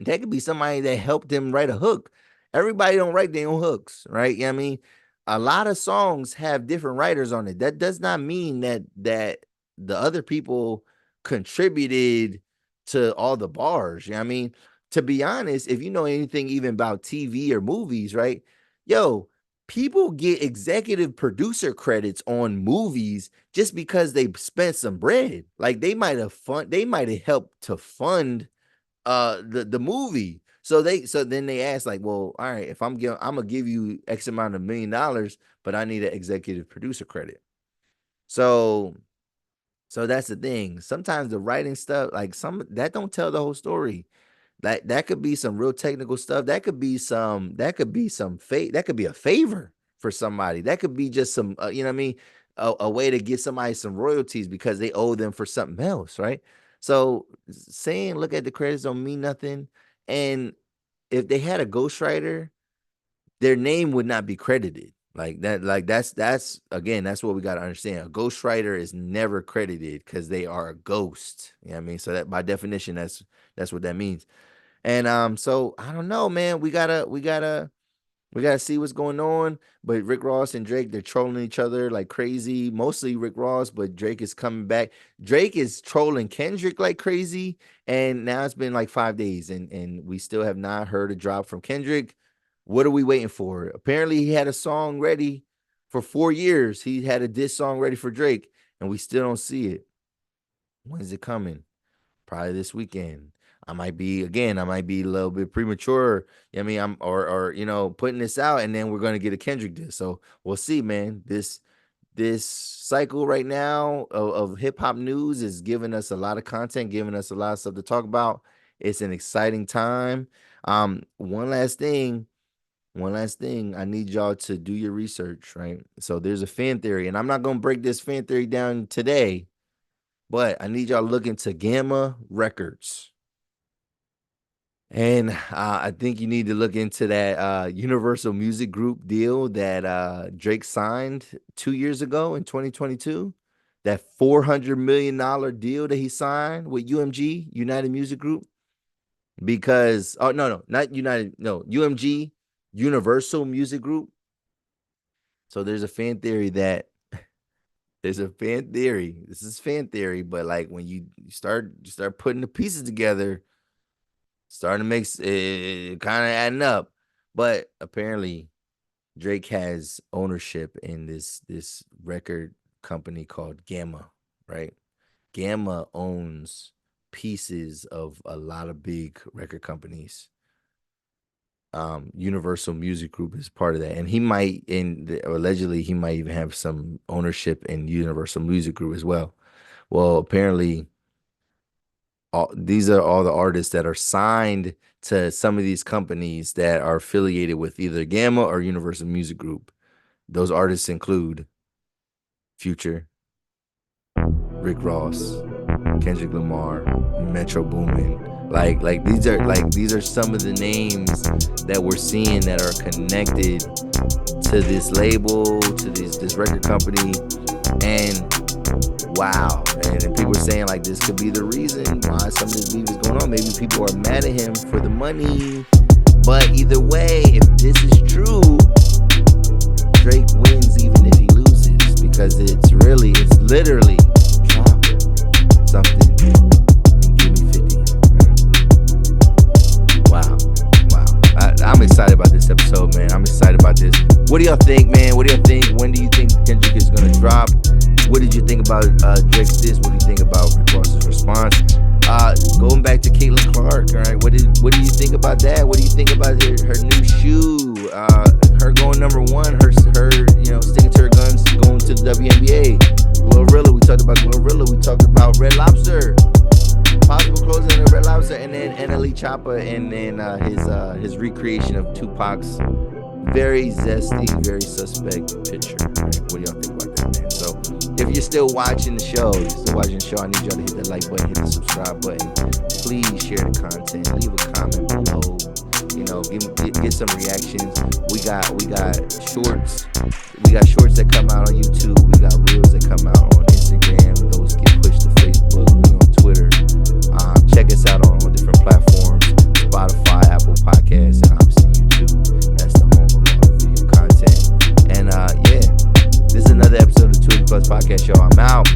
that could be somebody that helped them write a hook. Everybody don't write their own hooks, right? You know what I mean? A lot of songs have different writers on it. That does not mean that the other people contributed to all the bars. You know what I mean? To be honest, if you know anything even about TV or movies, right? Yo, people get executive producer credits on movies just because they spent some bread. Like they might have helped to fund the movie. So then they ask like, well, all right, if I'm gonna give you X amount of $1 million, but I need an executive producer credit. So so that's the thing. Sometimes the writing stuff, like some that don't tell the whole story. That could be some real technical stuff. That could be some fate. That could be a favor for somebody. That could be just some, you know what I mean, a way to get somebody some royalties because they owe them for something else, right? So saying look at the credits don't mean nothing. And if they had a ghostwriter, their name would not be credited. Like that, like that's again, that's what we got to understand. A ghostwriter is never credited because they are a ghost. You know what I mean? So that by definition, that's what that means. And so I don't know, man. We gotta see what's going on. But Rick Ross and Drake, they're trolling each other like crazy. Mostly Rick Ross, but Drake is coming back. Drake is trolling Kendrick like crazy. And now it's been like 5 days, and we still have not heard a drop from Kendrick. What are we waiting for? Apparently, he had a song ready for 4 years. He had a diss song ready for Drake, and we still don't see it. When is it coming? Probably this weekend. I might be a little bit premature. I mean, I'm or putting this out and then we're gonna get a Kendrick disc. So we'll see, man. this cycle right now of hip hop news is giving us a lot of content, giving us a lot of stuff to talk about. It's an exciting time. One last thing. I need y'all to do your research, right? So there's a fan theory, and I'm not gonna break this fan theory down today, but I need y'all to look into Gamma Records. And I think you need to look into that Universal Music Group deal that Drake signed 2 years ago in 2022. That $400 million deal that he signed with UMG, United Music Group. Because, not United, UMG, Universal Music Group. So there's a fan theory that, this is fan theory, but like when you start putting the pieces together, starting to make it kind of adding up. But apparently Drake has ownership in this record company called Gamma, right? Gamma owns pieces of a lot of big record companies. Universal Music Group is part of that, and he might, allegedly, he might even have some ownership in Universal Music Group as well. Well, apparently, these are all the artists that are signed to some of these companies that are affiliated with either Gamma or Universal Music Group. Those artists include Future, Rick Ross, Kendrick Lamar, Metro Boomin. Like these are some of the names that we're seeing that are connected to this label, to this record company, and wow. And people are saying like this could be the reason why some of this beef is going on. Maybe people are mad at him for the money. But either way, if this is true, Drake wins even if he loses, because it's literally drop something and give me 50. Wow. I'm excited about this episode, man. I'm excited about this. What do y'all think, man? What do y'all think? When do you think Kendrick is gonna drop? What did you think about Drake's diss? What do you think about Rick Ross's response? Going back to Caitlin Clark, all right? What do you think about that? What do you think about her new shoe? Her going #1, her sticking to her guns, going to the WNBA. Glorilla, we talked about Glorilla. We talked about Red Lobster, possible closing of Red Lobster, and then NLE Choppa, and then his recreation of Tupac's very zesty, very suspect picture. Right? What do y'all think about that, man? So if you're still watching the show, I need y'all to hit that like button, hit the subscribe button. Please share the content, leave a comment below. Get some reactions. We got shorts. We got shorts that come out on YouTube. We got reels that come out on Instagram. Those get pushed to Facebook. We on Twitter. Check us out on different platforms: Spotify, Apple Podcasts, and obviously YouTube. That's the home of all the video content. And this is another episode of the 280 Plus Podcast Show. I'm out.